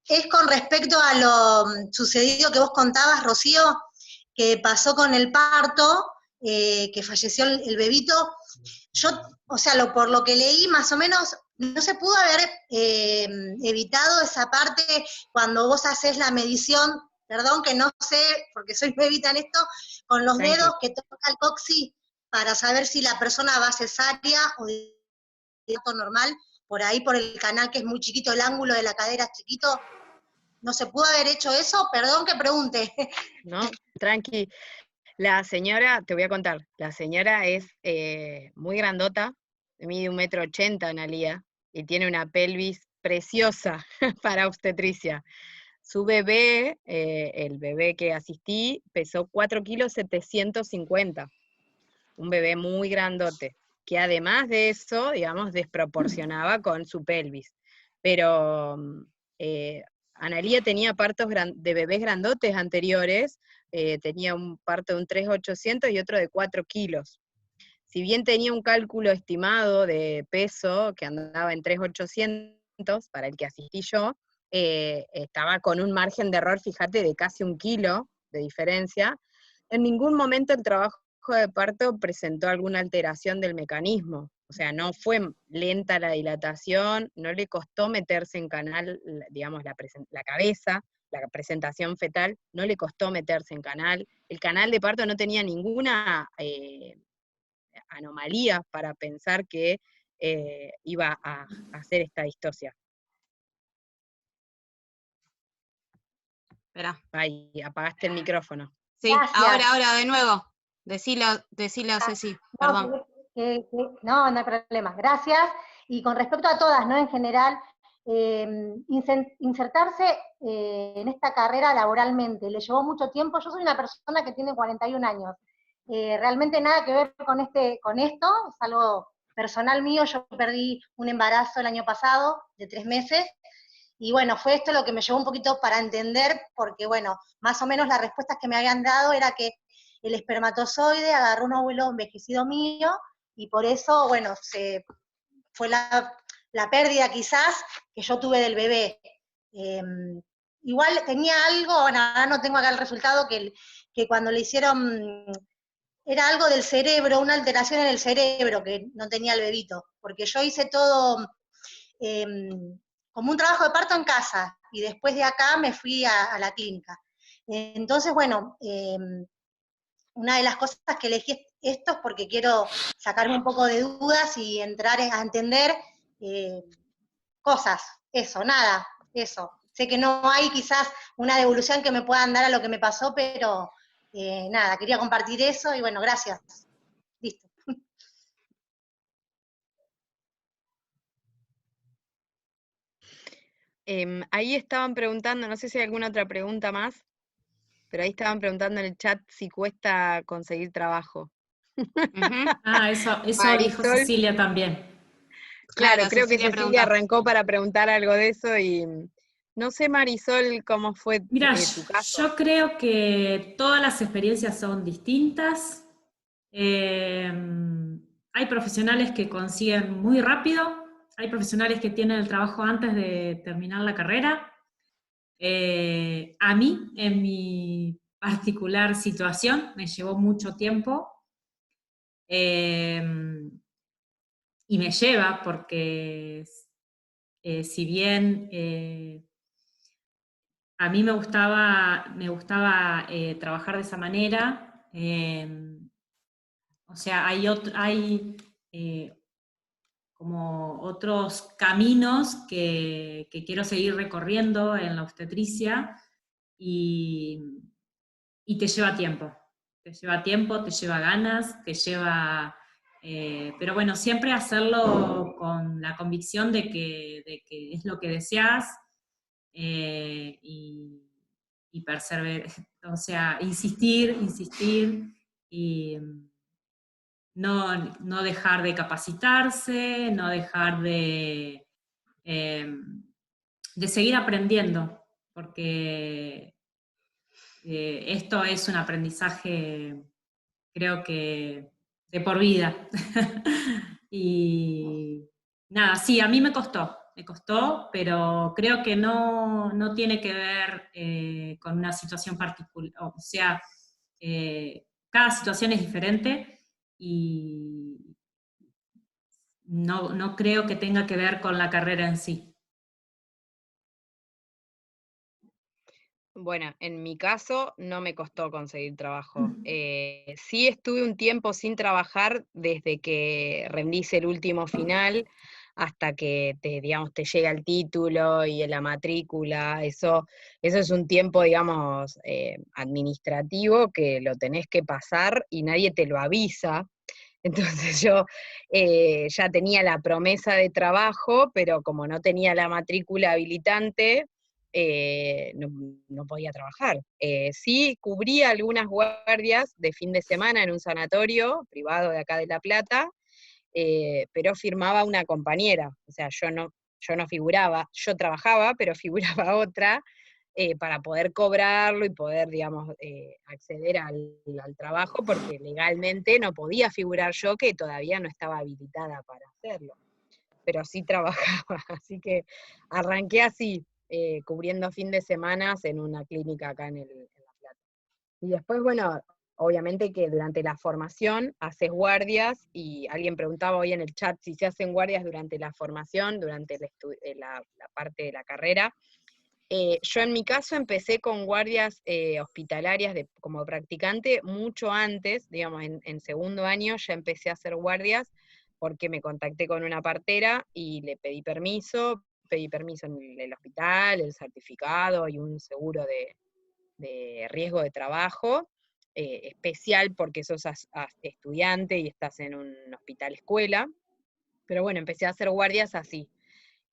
es con respecto a lo sucedido que vos contabas, Rocío, que pasó con el parto, que falleció el bebito. Yo, o sea, por lo que leí, más o menos, no se pudo haber evitado esa parte cuando vos haces la medición, perdón que no sé, porque soy nuevita en esto, con los Tranqui. dedos que toca el coxis para saber si la persona va cesárea o de parto normal, por ahí por el canal que es muy chiquito, el ángulo de la cadera es chiquito. ¿No se pudo haber hecho eso? Perdón que pregunte. No, tranqui. La señora, te voy a contar, la señora es muy grandota, mide 1,80 m Analía, y tiene una pelvis preciosa para obstetricia. Su bebé, el bebé que asistí, pesó 4,750 kg, un bebé muy grandote, que además de eso, digamos, desproporcionaba con su pelvis. Pero Analía tenía partos de bebés grandotes anteriores, tenía un parto de un 3,800 y otro de 4 kilos. Si bien tenía un cálculo estimado de peso que andaba en 3,800 para el que asistí yo, estaba con un margen de error, fíjate, de casi 1 kilo de diferencia. En ningún momento el trabajo de parto presentó alguna alteración del mecanismo. O sea, no fue lenta la dilatación, no le costó meterse en canal, digamos, la cabeza, la presentación fetal, no le costó meterse en canal. El canal de parto no tenía ninguna anomalía para pensar que iba a hacer esta distosia. Espera. Ay, apagaste el micrófono. Sí, Gracias. ahora, de nuevo. Decilo, Ceci, perdón. No hay problema. Gracias. Y con respecto a todas, ¿no? En general, insertarse en esta carrera laboralmente, le llevó mucho tiempo. Yo soy una persona que tiene 41 años. Realmente nada que ver con esto, es algo personal mío. Yo perdí un embarazo el año pasado de 3 meses, y bueno, fue esto lo que me llevó un poquito para entender, porque bueno, más o menos las respuestas que me habían dado era que el espermatozoide agarró un óvulo envejecido mío, y por eso, bueno, fue la pérdida quizás que yo tuve del bebé. Igual tenía algo, bueno, ahora no tengo acá el resultado, que cuando le hicieron, era algo del cerebro, una alteración en el cerebro que no tenía el bebito, porque yo hice todo como un trabajo de parto en casa, y después de acá me fui a la clínica. Entonces, bueno, una de las cosas que elegí esto es porque quiero sacarme un poco de dudas y entrar a entender cosas, eso. Sé que no hay quizás una devolución que me puedan dar a lo que me pasó, pero nada, quería compartir eso, y bueno, gracias. Listo. Ahí estaban preguntando, no sé si hay alguna otra pregunta más, pero ahí estaban preguntando en el chat si cuesta conseguir trabajo. Eso dijo Marisol. Cecilia también. Claro, creo que Cecilia pregunta. arrancó para preguntar algo de eso, y no sé, Marisol, cómo fue Mira, tu caso. yo creo que todas las experiencias son distintas. Hay profesionales que consiguen muy rápido, hay profesionales que tienen el trabajo antes de terminar la carrera. A mí, en mi particular situación, me llevó mucho tiempo, y me lleva porque si bien a mí me gustaba trabajar de esa manera, o sea, hay como otros caminos que quiero seguir recorriendo en la obstetricia, y te lleva tiempo. Te lleva ganas, te lleva... pero bueno, siempre hacerlo con la convicción de que es lo que deseas, y perseverar, o sea, insistir, y no dejar de capacitarse, no dejar de seguir aprendiendo, porque esto es un aprendizaje, creo que de por vida. Y nada, sí, a mí me costó. pero creo que no tiene que ver con una situación particular, o sea, cada situación es diferente y no creo que tenga que ver con la carrera en sí. Bueno, en mi caso no me costó conseguir trabajo. Sí estuve un tiempo sin trabajar desde que rendís el último final hasta que digamos, te llega el título y la matrícula. Eso es un tiempo, digamos, administrativo que lo tenés que pasar y nadie te lo avisa. Entonces yo ya tenía la promesa de trabajo, pero como no tenía la matrícula habilitante, no podía trabajar. Sí cubría algunas guardias de fin de semana en un sanatorio privado de acá de La Plata, pero firmaba una compañera, o sea, yo no figuraba, yo trabajaba, pero figuraba otra, para poder cobrarlo y poder, digamos, acceder al trabajo, porque legalmente no podía figurar yo, que todavía no estaba habilitada para hacerlo, pero sí trabajaba, así que arranqué así, cubriendo fin de semana en una clínica acá en La Plata. Y después, bueno, obviamente que durante la formación haces guardias, y alguien preguntaba hoy en el chat si se hacen guardias durante la formación, durante la parte de la carrera. Yo en mi caso empecé con guardias hospitalarias como practicante mucho antes, digamos, en segundo año ya empecé a hacer guardias porque me contacté con una partera y le pedí permiso en el hospital, el certificado y un seguro de riesgo de trabajo, especial porque sos estudiante y estás en un hospital escuela, pero bueno, empecé a hacer guardias así.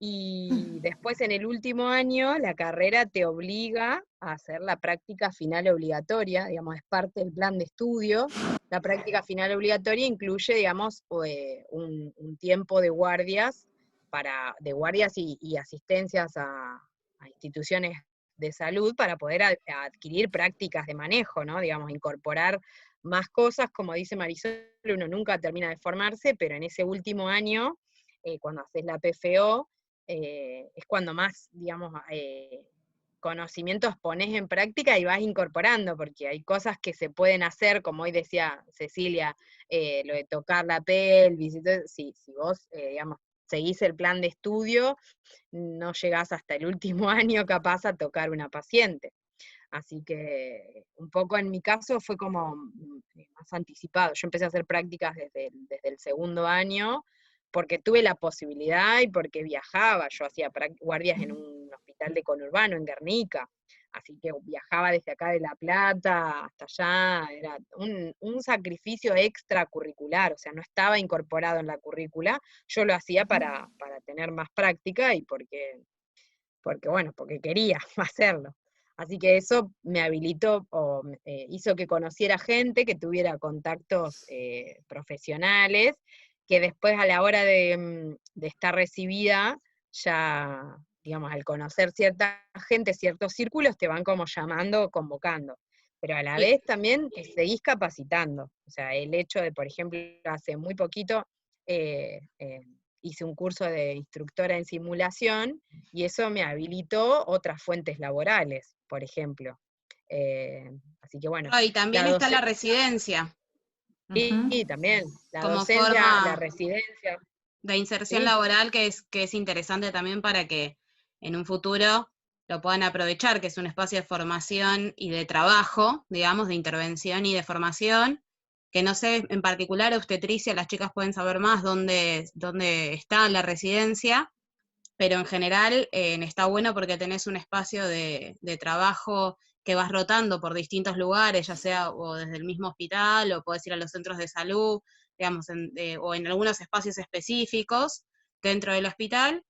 Y después en el último año la carrera te obliga a hacer la práctica final obligatoria, digamos, es parte del plan de estudio. La práctica final obligatoria incluye, digamos, un tiempo de guardias, y asistencias a instituciones de salud para poder adquirir prácticas de manejo, ¿no? Digamos, incorporar más cosas, como dice Marisol, uno nunca termina de formarse, pero en ese último año, cuando haces la PFO, es cuando más, digamos, conocimientos pones en práctica y vas incorporando, porque hay cosas que se pueden hacer, como hoy decía Cecilia, lo de tocar la pelvis, entonces, si vos, digamos, seguís el plan de estudio, no llegás hasta el último año capaz a tocar una paciente. Así que un poco en mi caso fue como más anticipado. Yo empecé a hacer prácticas desde el segundo año, porque tuve la posibilidad y porque viajaba. Yo hacía guardias en un hospital de conurbano, en Guernica, así que viajaba desde acá de La Plata hasta allá. Era un sacrificio extracurricular, o sea, no estaba incorporado en la currícula. Yo lo hacía para tener más práctica y porque quería hacerlo. Así que eso me habilitó, o hizo que conociera gente, que tuviera contactos profesionales, que después a la hora de estar recibida, ya, digamos, al conocer cierta gente, ciertos círculos, te van como llamando, convocando. Pero a la vez también te seguís capacitando. O sea, el hecho de, por ejemplo, hace muy poquito, hice un curso de instructora en simulación, y eso me habilitó otras fuentes laborales, por ejemplo. Así que bueno. Y también está la residencia. Sí, también. La como docencia, forma la residencia. de inserción ¿Sí? laboral, que es interesante también para que en un futuro lo puedan aprovechar, que es un espacio de formación y de trabajo, digamos, de intervención y de formación, que no sé, en particular obstetricia, las chicas pueden saber más dónde está la residencia, pero en general está bueno porque tenés un espacio de trabajo que vas rotando por distintos lugares, ya sea o desde el mismo hospital, o podés ir a los centros de salud, digamos, o en algunos espacios específicos dentro del hospital.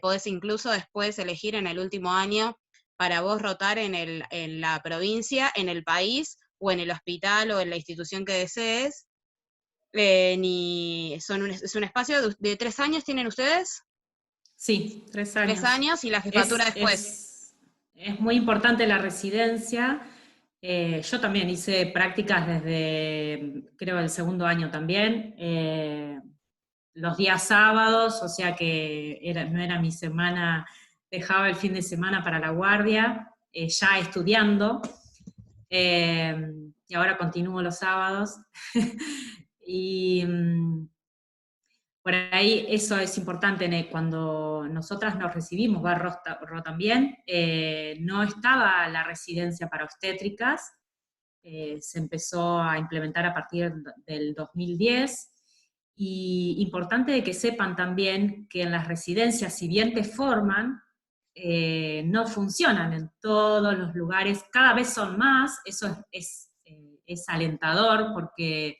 Podés incluso después elegir en el último año para vos rotar en la provincia, en el país, o en el hospital o en la institución que desees. Es un espacio de 3 años, ¿tienen ustedes? Sí, 3 años. 3 años y la jefatura después. Es muy importante la residencia. Yo también hice prácticas desde, creo, el segundo año también. los días sábados, o sea que no era mi semana, dejaba el fin de semana para la guardia, ya estudiando, y ahora continúo los sábados. Y por ahí eso es importante, cuando nosotras nos recibimos, Ro también, no estaba la residencia para obstétricas, se empezó a implementar a partir del 2010, y importante de que sepan también que en las residencias, si bien te forman, no funcionan en todos los lugares, cada vez son más, eso es alentador, porque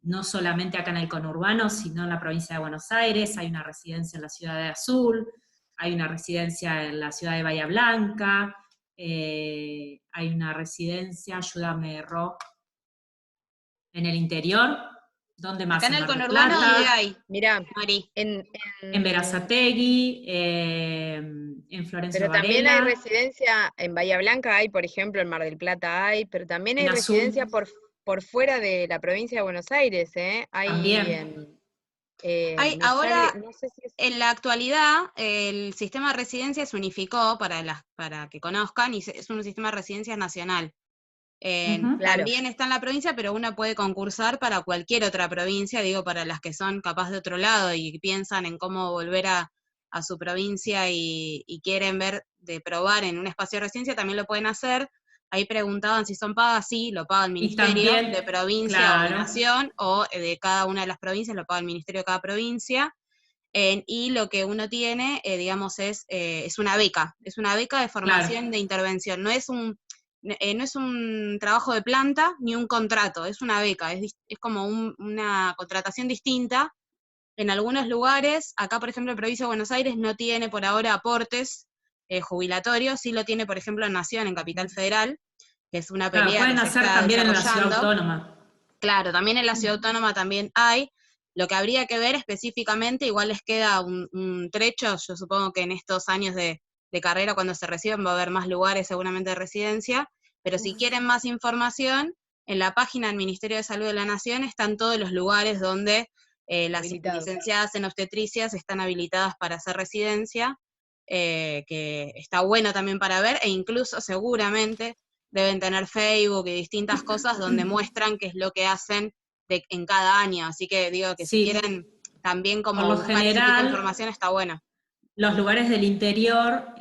no solamente acá en el conurbano, sino en la provincia de Buenos Aires, hay una residencia en la ciudad de Azul, hay una residencia en la ciudad de Bahía Blanca, hay una residencia, ayúdame, Ro, en el interior, ¿dónde más? Acá en el Mar del conurbano, Plata, ¿dónde hay? Mirá, Mari. en Berazategui, en Florencio pero también hay Varela, residencia en Bahía Blanca, hay, por ejemplo, en Mar del Plata hay, pero también hay en Azul residencia por fuera de la provincia de Buenos Aires, ¿eh? Hay también. Hay me ahora, sale, no sé si es... en la actualidad, el sistema de residencia se unificó para que conozcan, y es un sistema de residencia nacional. Ujú. Claro. También está en la provincia, pero uno puede concursar para cualquier otra provincia, digo, para las que son capaz de otro lado y piensan en cómo volver a su provincia y quieren ver de probar en un espacio de residencia, también lo pueden hacer. Ahí preguntaban si son pagas, sí, lo paga el Y ministerio también, de provincia o de claro, nación, o de cada una de las provincias, lo paga el ministerio de cada provincia. Y lo que uno tiene, digamos, es una beca de formación claro, de intervención, no es un trabajo de planta ni un contrato, es una beca, es como una contratación distinta. En algunos lugares, acá por ejemplo en Provincia de Buenos Aires no tiene por ahora aportes jubilatorios, sí lo tiene por ejemplo en Nación, en Capital Federal, que es una claro, pelea que pueden se hacer está también en la ciudad desarrollando. autónoma. Claro, también en la ciudad autónoma también hay. Lo que habría que ver específicamente, igual les queda un trecho, yo supongo que en estos años de carrera, cuando se reciban, va a haber más lugares seguramente de residencia, pero si quieren más información, en la página del Ministerio de Salud de la Nación están todos los lugares donde las Habilitados. licenciadas en obstetricias están habilitadas para hacer residencia, que está bueno también para ver, e incluso seguramente deben tener Facebook y distintas cosas donde muestran qué es lo que hacen en cada año. Así que digo que si Sí, quieren también por como lo buscar ese tipo de general, información está bueno. los lugares del interior,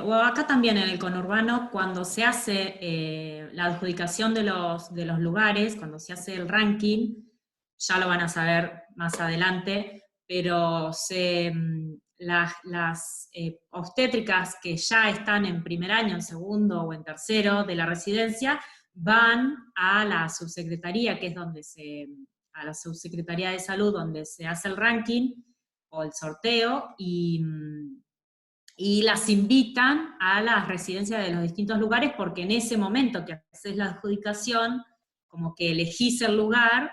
o acá también en el conurbano, cuando se hace la adjudicación de los lugares, cuando se hace el ranking, ya lo van a saber más adelante, pero las obstétricas que ya están en primer año, en segundo o en tercero de la residencia, van a la subsecretaría, que es a la subsecretaría de salud, donde se hace el ranking, o el sorteo, y las invitan a las residencias de los distintos lugares, porque en ese momento que haces la adjudicación, como que elegís el lugar,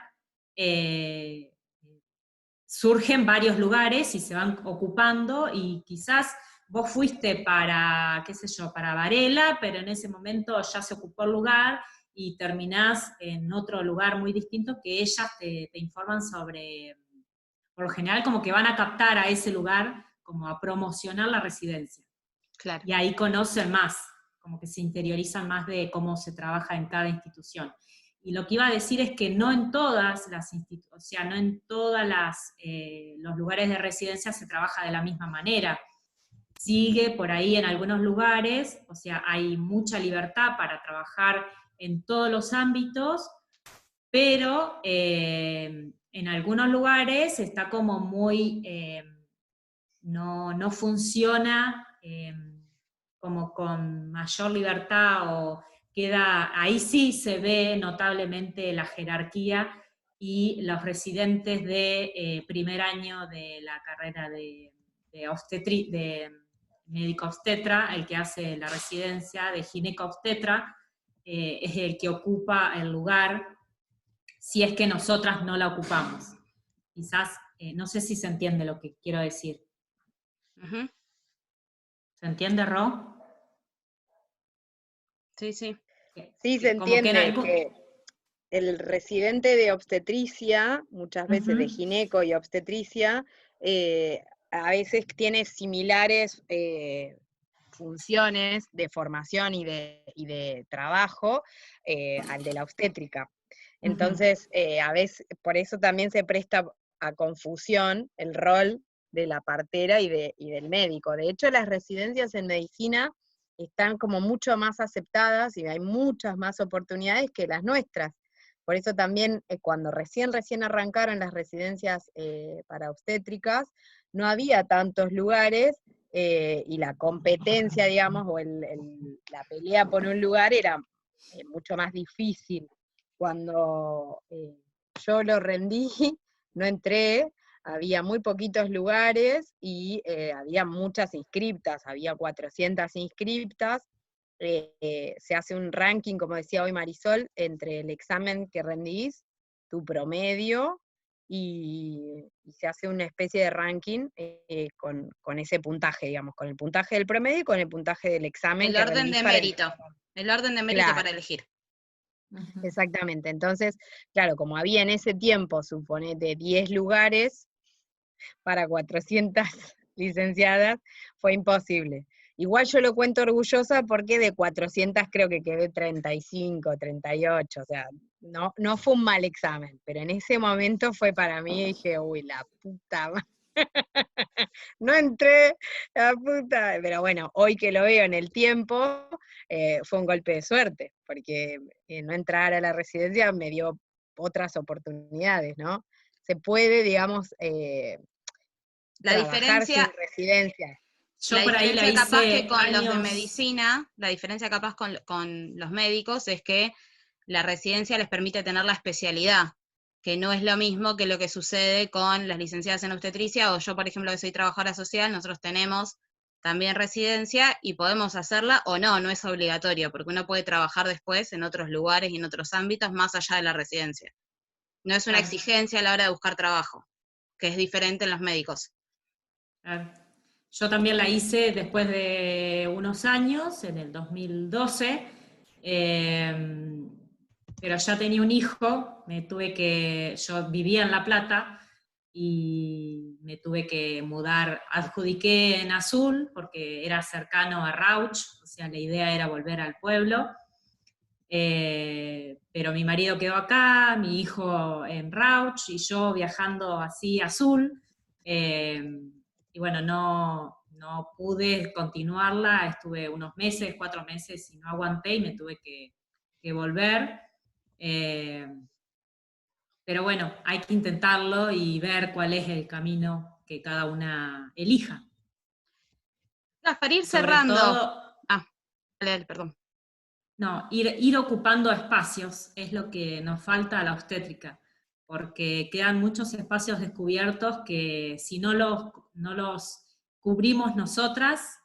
surgen varios lugares y se van ocupando, y quizás vos fuiste para, qué sé yo, para Varela, pero en ese momento ya se ocupó el lugar, y terminás en otro lugar muy distinto, que ellas te informan sobre, por lo general como que van a captar a ese lugar, como a promocionar la residencia. Claro. Y ahí conocen más, como que se interiorizan más de cómo se trabaja en cada institución. Y lo que iba a decir es que no en todas las instituciones, o sea, no en todas los lugares de residencia se trabaja de la misma manera. Sigue por ahí en algunos lugares, o sea, hay mucha libertad para trabajar en todos los ámbitos, pero en algunos lugares está como muy, no funciona como con mayor libertad, o ahí sí se ve notablemente la jerarquía, y los residentes de primer año de la carrera de médico obstetra, el que hace la residencia de gineco obstetra, es el que ocupa el lugar, si es que nosotras no la ocupamos. Quizás, no sé si se entiende lo que quiero decir. Uh-huh. ¿Se entiende, Ro? Sí, sí. Sí, se entiende el residente de obstetricia, muchas veces de Ujú. gineco y obstetricia, a veces tiene similares funciones de formación y de trabajo al de la obstétrica. Entonces, a veces, por eso también se presta a confusión el rol de la partera y del médico. De hecho, las residencias en medicina están como mucho más aceptadas y hay muchas más oportunidades que las nuestras. Por eso también cuando recién arrancaron las residencias para obstétricas, no había tantos lugares y la competencia, digamos, o la pelea por un lugar era mucho más difícil. Cuando yo lo rendí, no entré, había muy poquitos lugares y había muchas inscriptas, había 400 inscriptas. Se hace un ranking, como decía hoy Marisol, entre el examen que rendís, tu promedio, y se hace una especie de ranking con ese puntaje, digamos, con el puntaje del promedio y con el puntaje del examen El que orden rendís de para mérito. El orden de mérito Claro. para elegir. Exactamente. Entonces, claro, como había en ese tiempo, suponete, 10 lugares para 400 licenciadas, fue imposible. Igual yo lo cuento orgullosa porque de 400 creo que quedé 35, 38, o sea, no fue un mal examen, pero en ese momento fue para mí, dije, uy, la puta madre. No entré, la puta, pero bueno, hoy que lo veo en el tiempo, fue un golpe de suerte, porque no entrar a la residencia me dio otras oportunidades, ¿no? Se puede, digamos, La trabajar diferencia, sin residencia. Yo la por ahí la diferencia capaz que hice con los de años. medicina, la diferencia capaz con los médicos es que la residencia les permite tener la especialidad, que no es lo mismo que lo que sucede con las licenciadas en obstetricia, o yo, por ejemplo, que soy trabajadora social, nosotros tenemos también residencia y podemos hacerla o no, no es obligatorio, porque uno puede trabajar después en otros lugares y en otros ámbitos más allá de la residencia. No es una Claro. exigencia a la hora de buscar trabajo, que es diferente en los médicos. Claro. Yo también la hice después de unos años, en el 2012, pero ya tenía un hijo, yo vivía en La Plata y me tuve que mudar, adjudiqué en Azul porque era cercano a Rauch, o sea, la idea era volver al pueblo, pero mi marido quedó acá, mi hijo en Rauch y yo viajando así a Azul, y bueno, no pude continuarla, estuve unos meses, 4 meses y no aguanté y me tuve que volver. Pero bueno, hay que intentarlo y ver cuál es el camino que cada una elija. Para ir Sobre cerrando. todo, Dale, perdón. no, ir ocupando espacios es lo que nos falta a la obstétrica, porque quedan muchos espacios descubiertos que si no los cubrimos nosotras,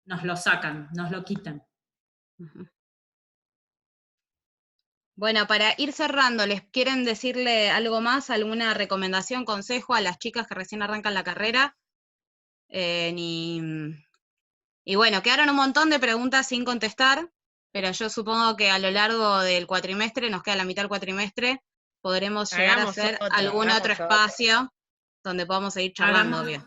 nos lo sacan, nos lo quitan. Bueno, para ir cerrando, ¿les quieren decirle algo más, alguna recomendación, consejo a las chicas que recién arrancan la carrera? Y bueno, quedaron un montón de preguntas sin contestar, pero yo supongo que a lo largo del cuatrimestre, nos queda la mitad del cuatrimestre, podremos llegar a hacer algún otro espacio donde podamos seguir charlando, obvio.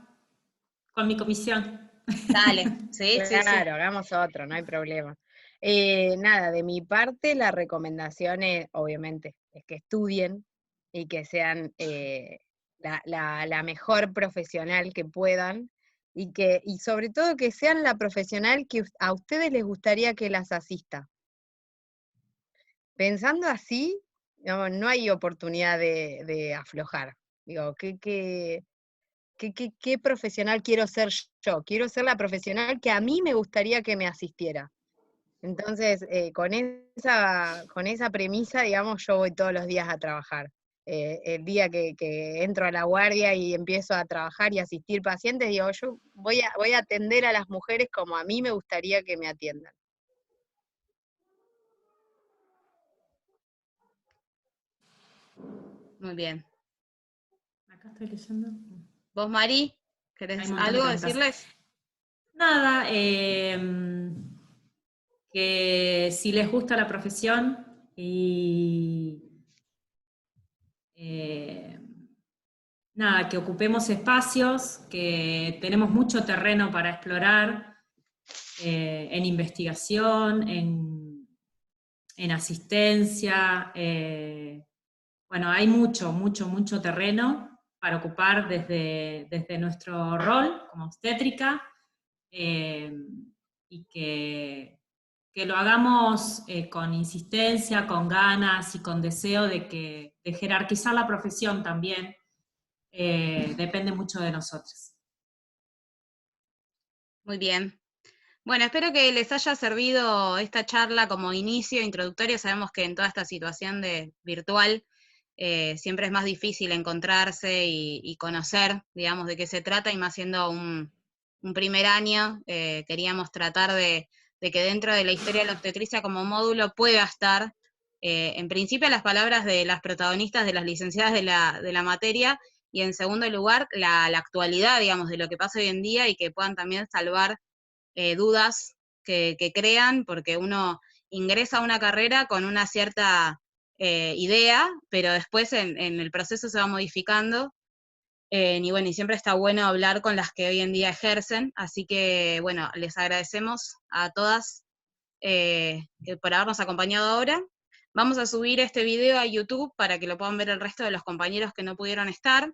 Con mi comisión. Dale, sí, Claro, sí, sí. hagamos otro, no hay problema. Nada, de mi parte la recomendación es, obviamente, es que estudien y que sean la mejor profesional que puedan y sobre todo que sean la profesional que a ustedes les gustaría que las asista. Pensando así, digamos, no hay oportunidad de aflojar. Digo, ¿qué profesional quiero ser yo? Quiero ser la profesional que a mí me gustaría que me asistiera. Entonces, con esa premisa, digamos, yo voy todos los días a trabajar. El día que entro a la guardia y empiezo a trabajar y asistir pacientes, digo, yo voy a atender a las mujeres como a mí me gustaría que me atiendan. Muy bien. Acá estoy leyendo. ¿Vos, Mari, querés algo decirles? Nada, que si les gusta la profesión, Y nada, que ocupemos espacios, que tenemos mucho terreno para explorar en investigación, en asistencia. Bueno, hay mucho terreno para ocupar desde nuestro rol como obstétrica, y que lo hagamos con insistencia, con ganas y con deseo de jerarquizar la profesión también. Depende mucho de nosotros. Muy bien. Bueno, espero que les haya servido esta charla como inicio introductorio. Sabemos que en toda esta situación de virtual siempre es más difícil encontrarse y conocer, digamos, de qué se trata, y más siendo un primer año, queríamos tratar de que dentro de la historia de la obstetricia como módulo pueda estar, en principio, las palabras de las protagonistas, de las licenciadas de la materia, y en segundo lugar, la actualidad, digamos, de lo que pasa hoy en día, y que puedan también salvar dudas que crean, porque uno ingresa a una carrera con una cierta idea, pero después en el proceso se va modificando, y bueno, y siempre está bueno hablar con las que hoy en día ejercen, así que bueno, les agradecemos a todas por habernos acompañado ahora. Vamos a subir este video a YouTube para que lo puedan ver el resto de los compañeros que no pudieron estar,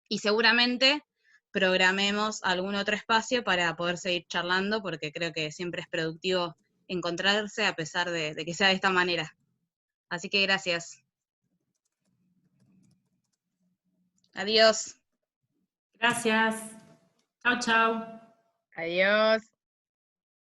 y seguramente programemos algún otro espacio para poder seguir charlando, porque creo que siempre es productivo encontrarse a pesar de que sea de esta manera. Así que gracias. Adiós. Gracias. Chau, chau. Adiós.